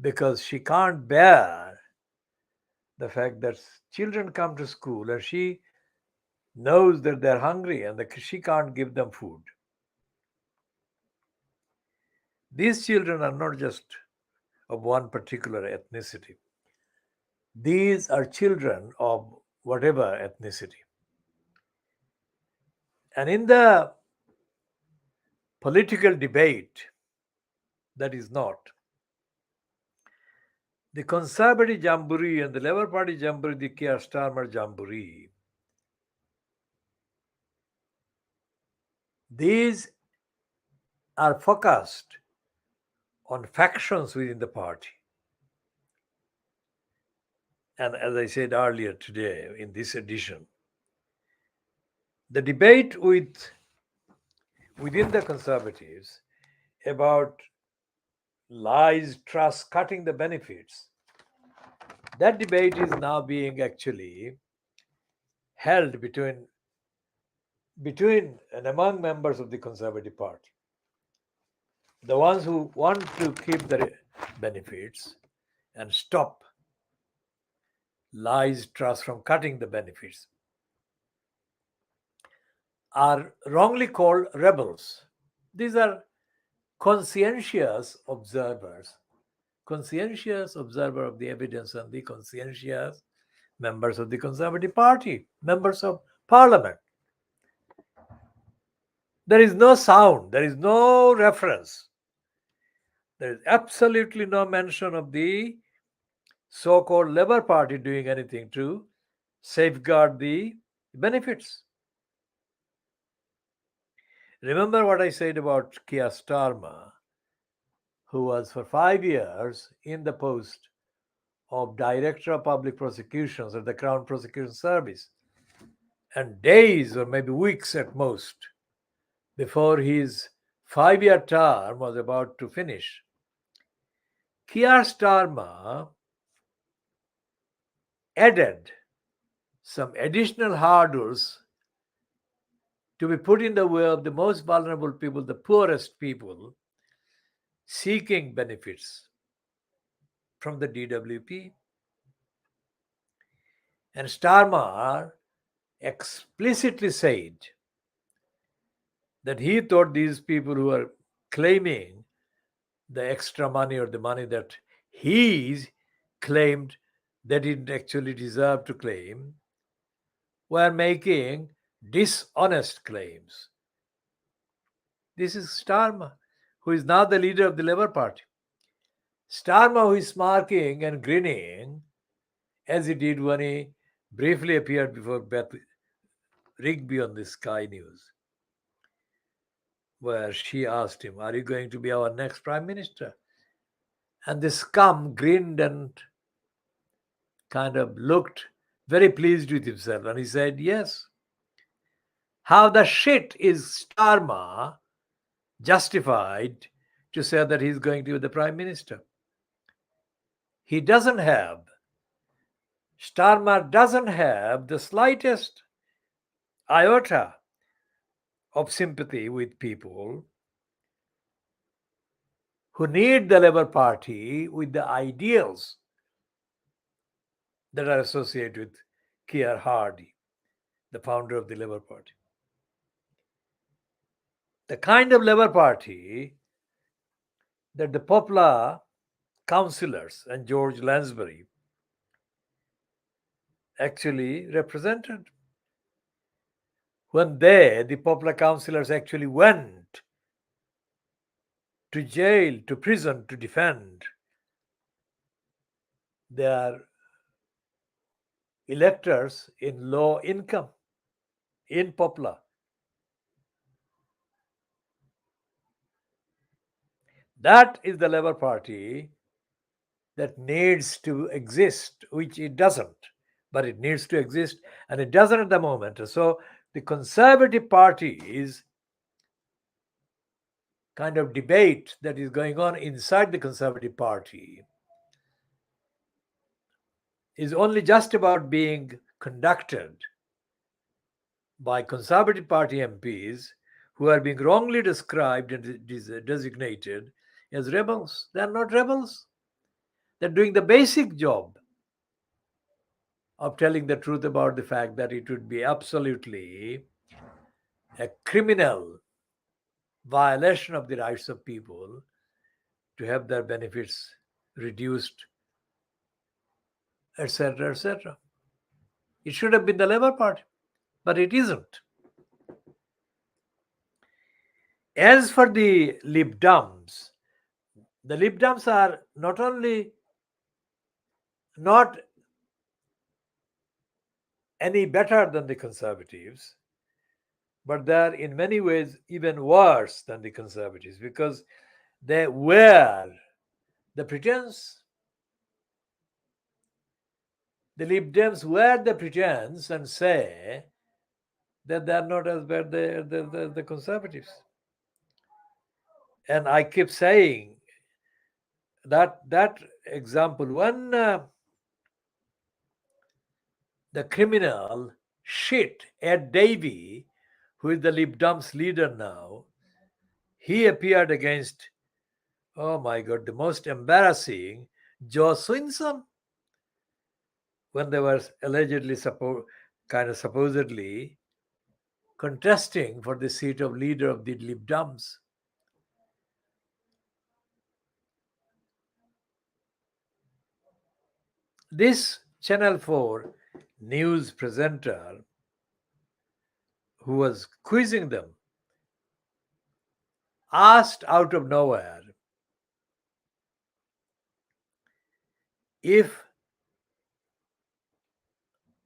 because she can't bear the fact that children come to school and she knows that they're hungry and that she can't give them food. These children are not just of one particular ethnicity. These are children of whatever ethnicity. And in the political debate, that is not. The Conservative Jamboree and the Labour Party Jamboree, the Keir Starmer Jamboree, these are focused on factions within the party. And as I said earlier today in this edition, the debate within the Conservatives about Lies, Truss, cutting the benefits, that debate is now being actually held between and among members of the Conservative Party. The ones who want to keep the benefits and stop Lies, Truss from cutting the benefits are wrongly called rebels. These are conscientious observers of the evidence and the conscientious members of the Conservative Party, members of Parliament. There is no sound, there is no reference, there is absolutely no mention of the so-called Labour Party doing anything to safeguard the benefits. Remember what I said about Keir Starmer, who was for 5 years in the post of Director of Public Prosecutions at the Crown Prosecution Service, and days or maybe weeks at most before his 5-year term was about to finish. Keir Starmer added some additional hurdles to be put in the way of the most vulnerable people, the poorest people, seeking benefits from the DWP. And Starmer explicitly said that he thought these people who are claiming the extra money or the money that he claimed they didn't actually deserve to claim were making dishonest claims. This is Starmer, who is now the leader of the Labour Party. Starmer, who is smirking and grinning as he did when he briefly appeared before Beth Rigby on the Sky News, where she asked him, "Are you going to be our next Prime Minister?" And the scum grinned and kind of looked very pleased with himself, and he said, yes. How the shit is Starmer justified to say that he's going to be the prime minister? He doesn't have, Starmer doesn't have the slightest iota of sympathy with people who need the Labour Party with the ideals that are associated with Keir Hardie, the founder of the Labour Party. The kind of Labour Party that the popular councillors and George Lansbury actually represented. When they, the popular councillors, actually went to jail, to prison, to defend their electors in low income, in popular. That is the Labour Party that needs to exist, which it doesn't, but it needs to exist, and it doesn't at the moment. So the Conservative Party's kind of debate that is going on inside the Conservative Party is only just about being conducted by Conservative Party MPs who are being wrongly described and designated as rebels. They are not rebels. They're doing the basic job of telling the truth about the fact that it would be absolutely a criminal violation of the rights of people to have their benefits reduced, etc., etc. It should have been the Labour Party, but it isn't. As for the Lib Dems, the Lib Dems are not only not any better than the Conservatives, but they are in many ways even worse than the Conservatives because they wear the pretense. The Lib Dems wear the pretense and say that they are not as bad as the Conservatives. And I keep saying that example, when the criminal shit Ed Davey, who is the Lib Dems leader now, he appeared against, oh my God, the most embarrassing Joe Swinson when they were allegedly supposedly contesting for the seat of leader of the Lib Dems. This Channel 4 news presenter who was quizzing them asked out of nowhere if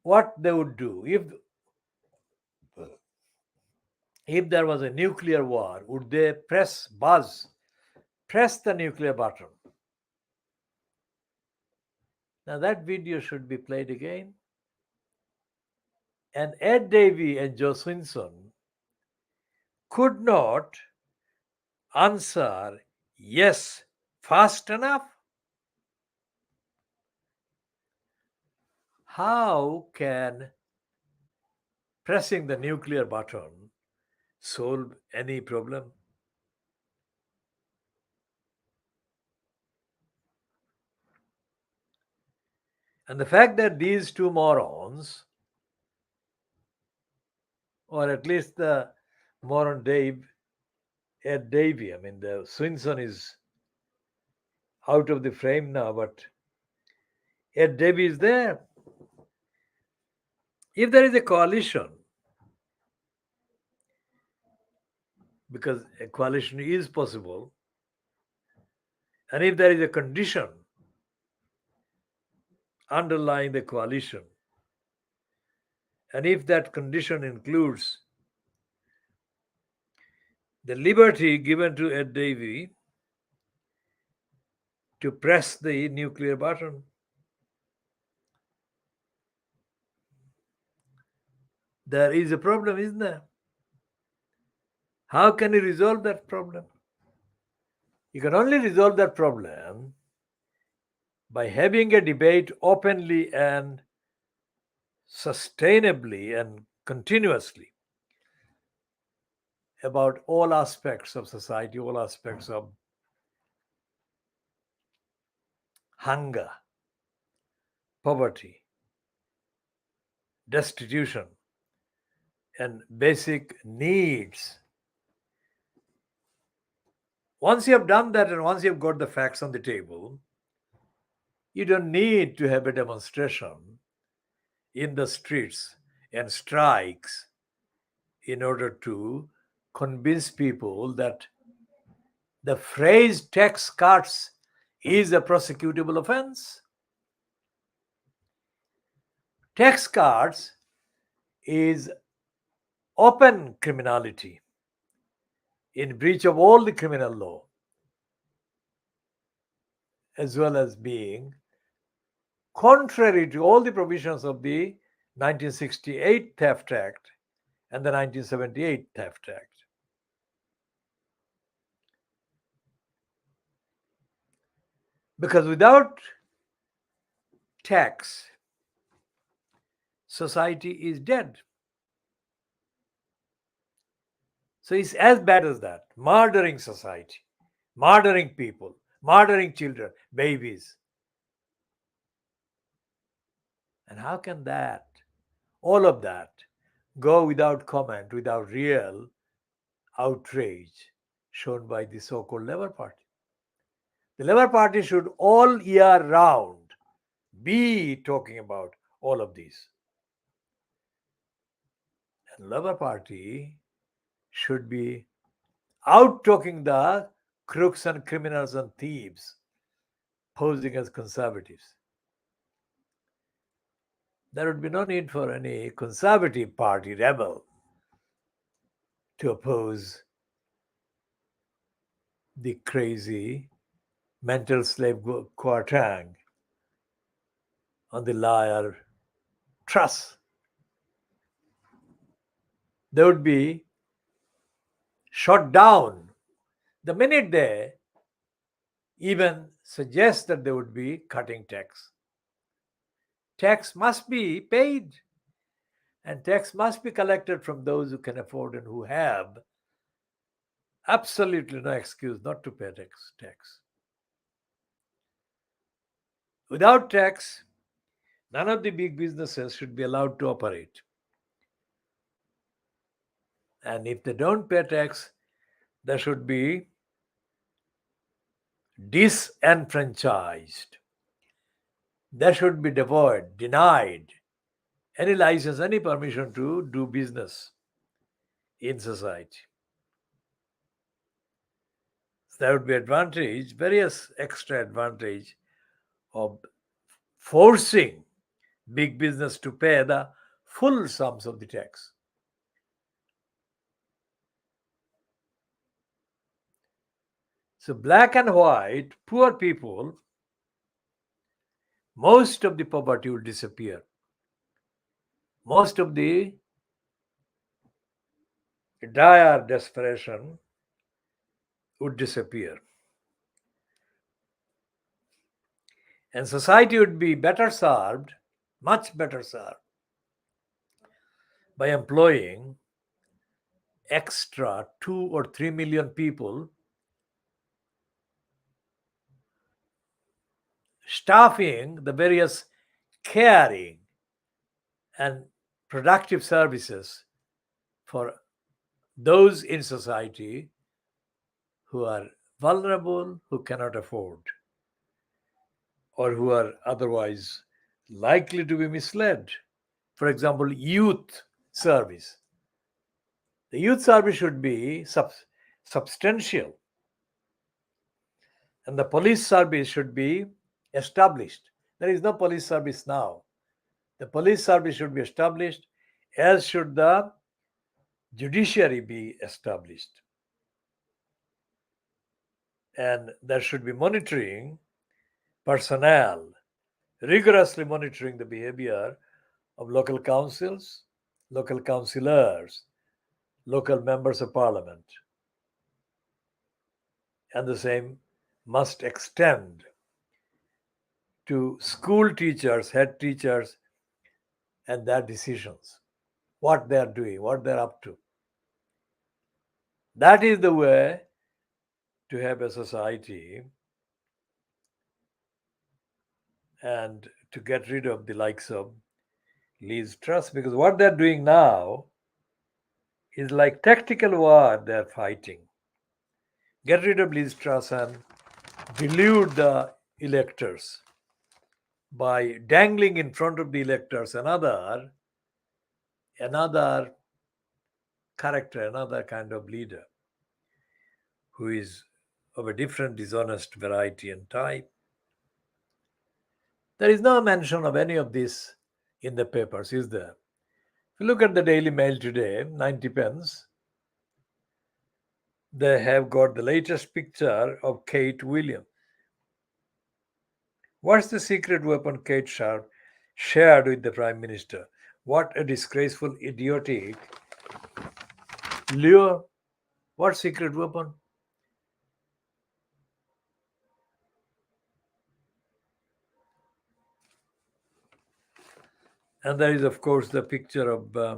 what they would do if there was a nuclear war, would they press the nuclear button? Now that video should be played again. And Ed Davey and Joe Swinson could not answer yes fast enough. How can pressing the nuclear button solve any problem? And the fact that these two morons, or at least the moron Ed Davey, I mean, the Swinson is out of the frame now, but Ed Davey is there. If there is a coalition, because a coalition is possible, and if there is a condition underlying the coalition, and if that condition includes the liberty given to Ed Davey to press the nuclear button, There is a problem, isn't there? How can you resolve that problem? You can only resolve that problem by having a debate openly and sustainably and continuously about all aspects of society, all aspects of hunger, poverty, destitution, and basic needs. Once you have done that and once you have got the facts on the table, you don't need to have a demonstration in the streets and strikes in order to convince people that the phrase tax cuts is a prosecutable offense. Tax cuts is open criminality in breach of all the criminal law, as well as being contrary to all the provisions of the 1968 Theft Act and the 1978 Theft Act. Because without tax, society is dead. So it's as bad as that. Murdering society, murdering people, murdering children, babies. And how can that, all of that, go without comment, without real outrage shown by the so called Labour Party? The Labour Party should all year round be talking about all of these. And Labour Party should be out talking the crooks and criminals and thieves posing as conservatives. There would be no need for any conservative party rebel to oppose the crazy mental slave Kwarteng on the Liar Truss. They would be shot down the minute they even suggest that they would be cutting tax. Tax must be paid, and tax must be collected from those who can afford and who have absolutely no excuse not to pay tax. Without tax, none of the big businesses should be allowed to operate. And if they don't pay tax, they should be disenfranchised. They should be devoid, denied any license, any permission to do business in society. So there would be advantage, various extra advantage of forcing big business to pay the full sums of the tax. So black and white, poor people, most of the poverty will disappear. Most of the dire desperation would disappear. And society would be better served, much better served, by employing extra 2 or 3 million people, staffing the various caring and productive services for those in society who are vulnerable, who cannot afford, or who are otherwise likely to be misled. For example, youth service. The youth service should be substantial, and the police service should be established. There is no police service now. The police service should be established, as should the judiciary be established. And there should be monitoring personnel, rigorously monitoring the behavior of local councils, local councillors, local members of parliament. And the same must extend to school teachers, head teachers, and their decisions, what they are doing, what they're up to. That is the way to have a society and to get rid of the likes of Liez Truss, because what they're doing now is like tactical war they're fighting. Get rid of Liez Truss and delude the electors by dangling in front of the electors another character, another kind of leader who is of a different dishonest variety and type. There is no mention of any of this in the papers, is there? If you look at the Daily Mail today, 90 pence, they have got the latest picture of Kate Williams. What's the secret weapon Kate Sharp shared with the Prime Minister? What a disgraceful, idiotic lure. What secret weapon? And there is, of course, the picture of there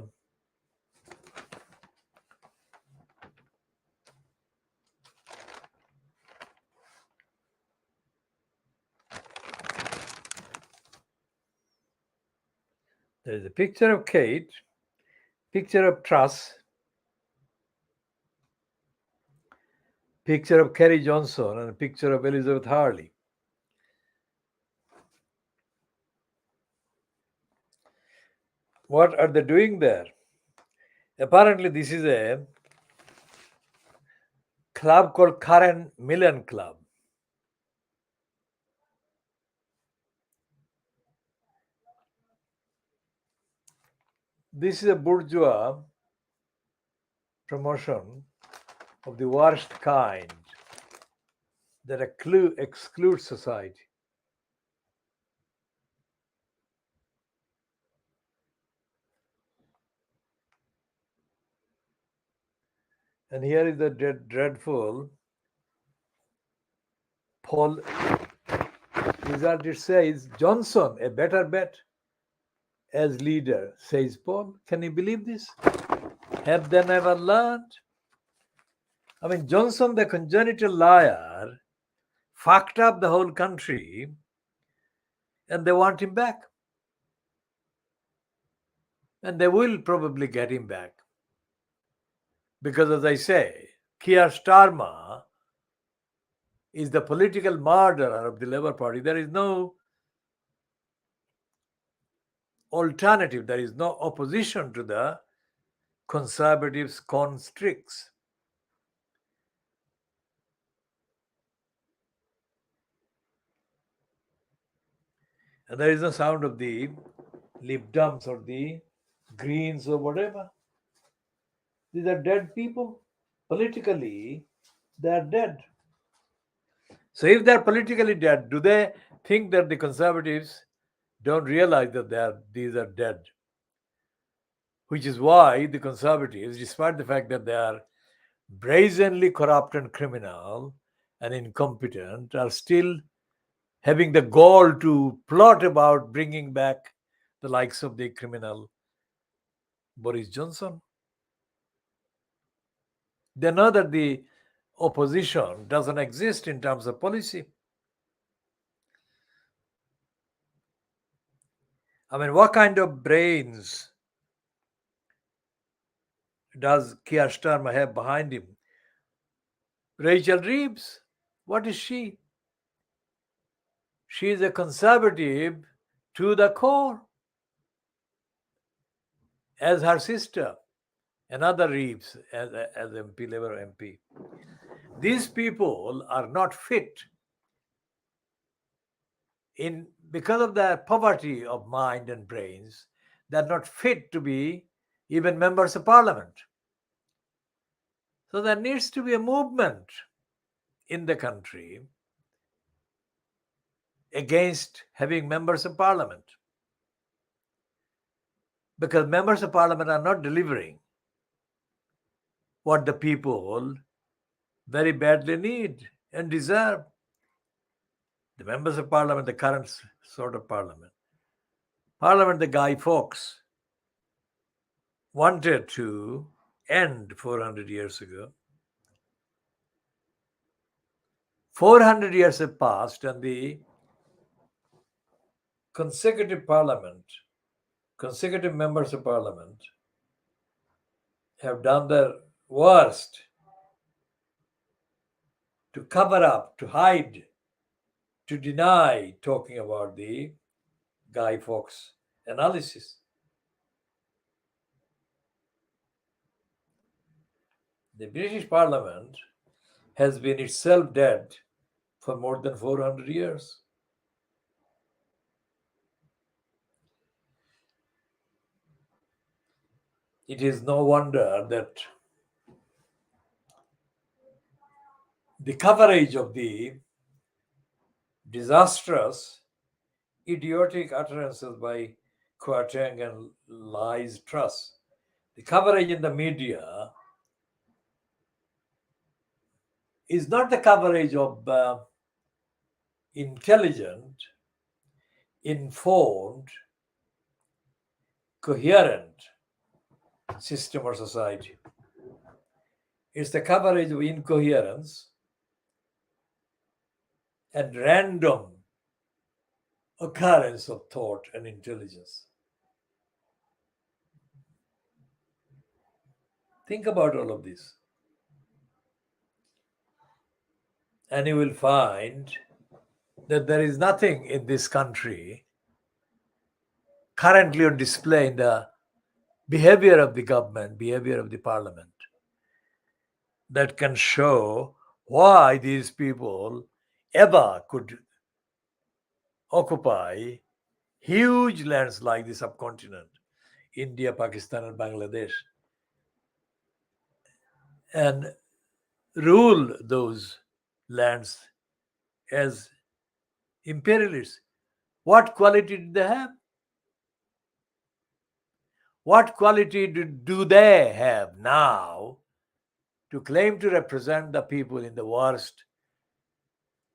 is a picture of Kate, picture of Truss, picture of Kerry Jonson, and a picture of Elizabeth Harley. What are they doing there? Apparently, this is a club called Karen Millen Club. This is a bourgeois promotion of the worst kind that excludes society. And here is the dreadful poll result. It says Jonson, a better bet as leader, says Paul. Can you believe this? Have they never learned? I mean, Jonson, the congenital liar, fucked up the whole country and they want him back. And they will probably get him back. Because, as I say, Keir Starmer is the political murderer of the Labour Party. There is no alternative, there is no opposition to the Conservatives' constricts. And there is no sound of the Lib Dems or the Greens or whatever. These are dead people. Politically, they are dead. So if they are politically dead, do they think that the Conservatives don't realize that these are dead? Which is why the Conservatives, despite the fact that they are brazenly corrupt and criminal and incompetent, are still having the gall to plot about bringing back the likes of the criminal Boris Johnson. They know that the opposition doesn't exist in terms of policy. I mean, what kind of brains does Keir Starmer have behind him? Rachel Reeves, what is she? She is a conservative to the core, as her sister, another Reeves, as MP, Labour MP. These people are not fit because of their poverty of mind and brains. They're not fit to be even members of parliament. So there needs to be a movement in the country against having members of parliament. because members of parliament are not delivering what the people very badly need and deserve. The members of parliament, the current sort of parliament, the Guy Fawkes wanted to end 400 years ago. 400 years have passed, and the consecutive members of parliament have done their worst to cover up, to hide, to deny talking about the Guy Fawkes analysis. The British Parliament has been itself dead for more than 400 years. It is no wonder that the coverage of the disastrous, idiotic utterances by Kwarteng and Liez Truss, the coverage in the media is not the coverage of intelligent, informed, coherent system or society. It's the coverage of incoherence and random occurrence of thought and intelligence. Think about all of this. And you will find that there is nothing in this country currently on display in the behavior of the government, behavior of the parliament, that can show why these people ever could occupy huge lands like the subcontinent, India, Pakistan, and Bangladesh, and rule those lands as imperialists. What quality did they have? What quality do they have now to claim to represent the people in the worst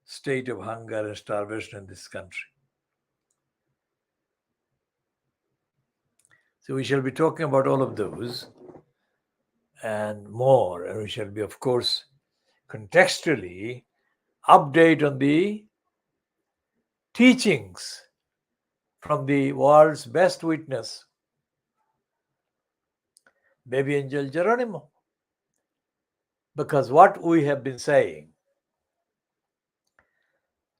state of hunger and starvation in this country? So we shall be talking about all of those and more, and we shall be, of course, contextually update on the teachings from the world's best witness, BabyAngelGeronimo. Because what we have been saying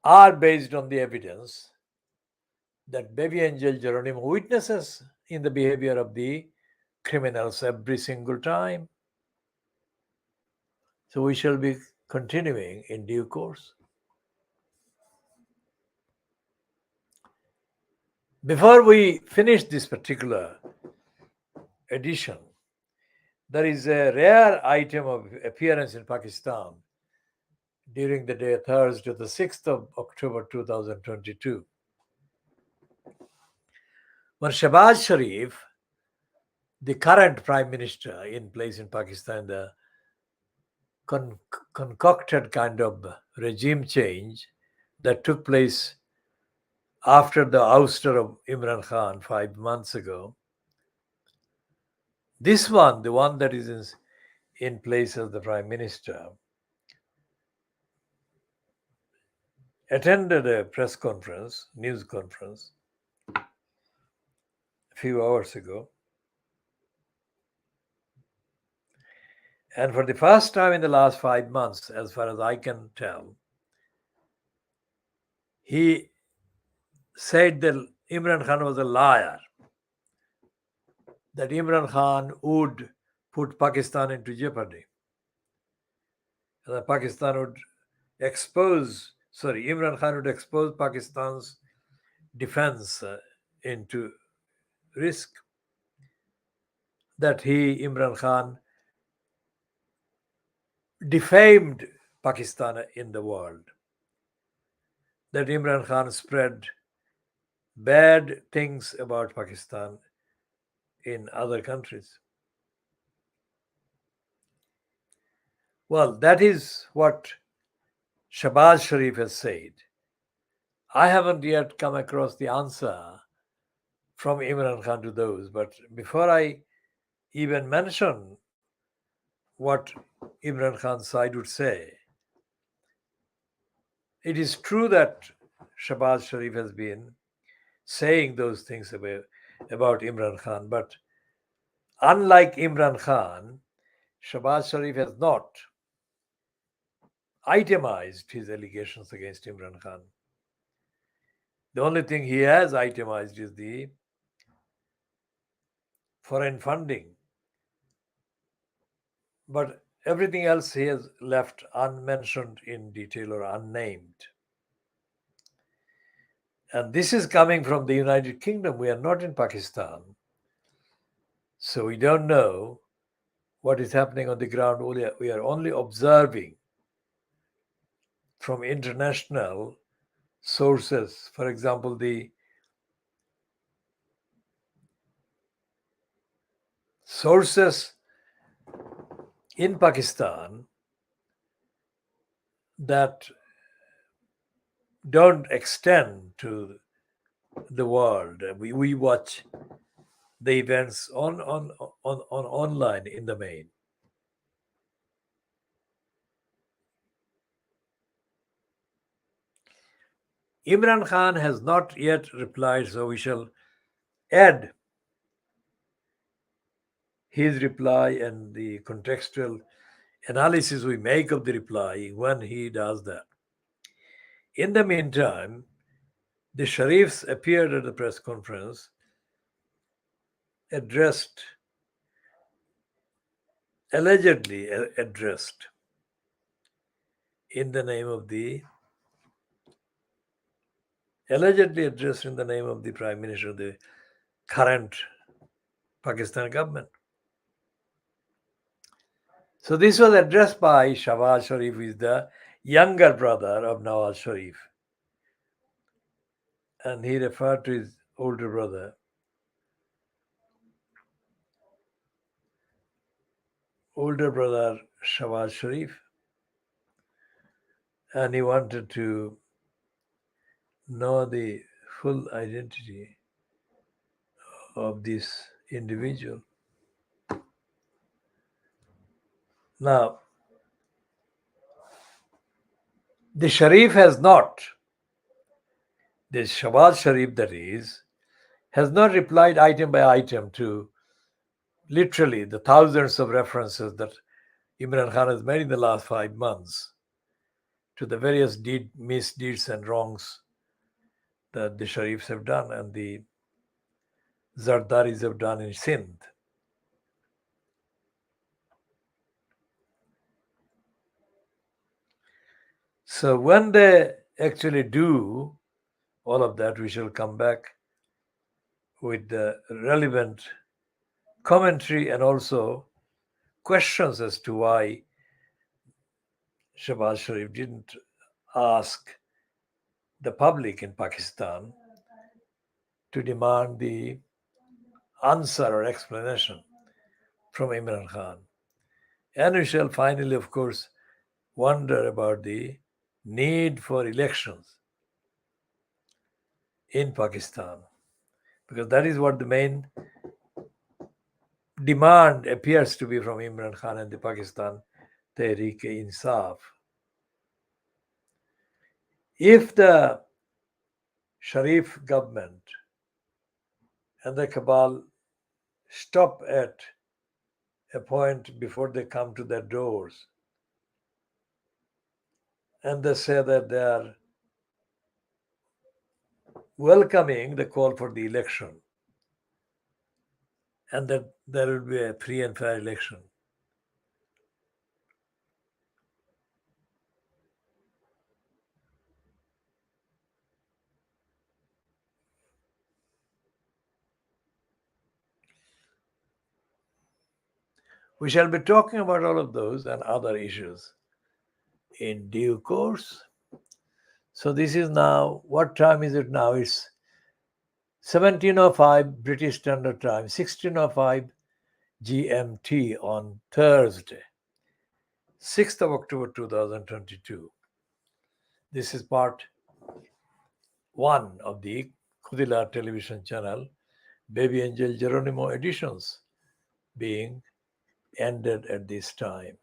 are based on the evidence that BabyAngelGeronimo witnesses in the behavior of the criminals every single time. So we shall be continuing in due course. Before we finish this particular edition, there is a rare item of appearance in Pakistan during the day Thursday, the 6th of October 2022. When Shehbaz Sharif, the current Prime Minister in place in Pakistan, the concocted kind of regime change that took place after the ouster of Imran Khan 5 months ago, this one, the one that is in place as the Prime Minister, attended a press conference, news conference, a few hours ago. And for the first time in the last 5 months, as far as I can tell, he said that Imran Khan was a liar, that Imran Khan would put Pakistan into jeopardy. And that Imran Khan would expose Pakistan's defense into risk. That Imran Khan, defamed Pakistan in the world. That Imran Khan spread bad things about Pakistan in other countries. Well, that is what Shahbaz Sharif has said. I haven't yet come across the answer from Imran Khan to those, but before I even mention what Imran Khan's side would say, it is true that Shahbaz Sharif has been saying those things about Imran Khan, but unlike Imran Khan, Shahbaz Sharif has not itemized his allegations against Imran Khan. The only thing he has itemized is the foreign funding, but everything else he has left unmentioned in detail or unnamed. And this is coming from the United Kingdom. We are not in Pakistan. So we don't know what is happening on the ground. We are only observing from international sources. For example, the sources in Pakistan that don't extend to the world. We watch the events on online in the main. Imran Khan has not yet replied, so we shall add his reply and the contextual analysis we make of the reply when he does that. In the meantime, the Sharifs appeared at the press conference, allegedly addressed in the name of the Prime Minister of the current Pakistan government. So this was addressed by Shahbaz Sharif, who is the younger brother of Nawaz Sharif. And he referred to his older brother, Shahbaz Sharif. And he wanted to know the full identity of this individual. Now, the Sharif has not, the Shahbaz Sharif that is, has not replied item by item to literally the thousands of references that Imran Khan has made in the last 5 months to the various misdeeds and wrongs that the Sharifs have done and the Zardaris have done in Sindh. So when they actually do all of that, we shall come back with the relevant commentary and also questions as to why Shahbaz Sharif didn't ask the public in Pakistan to demand the answer or explanation from Imran Khan. And we shall finally, of course, wonder about the need for elections in Pakistan, because that is what the main demand appears to be from Imran Khan and the Pakistan Tehreek-e-Insaf. If the Sharif government and the cabal stop at a point before they come to their doors and they say that they are welcoming the call for the election and that there will be a free and fair election, we shall be talking about all of those and other issues in due course. So this is now, what time is it now? It's 17:05 British Standard Time, 16:05 GMT on Thursday, 6th of October 2022. This is part 1 of the Khoodeelaar television channel, BabyAngelGeronimo editions being ended at this time.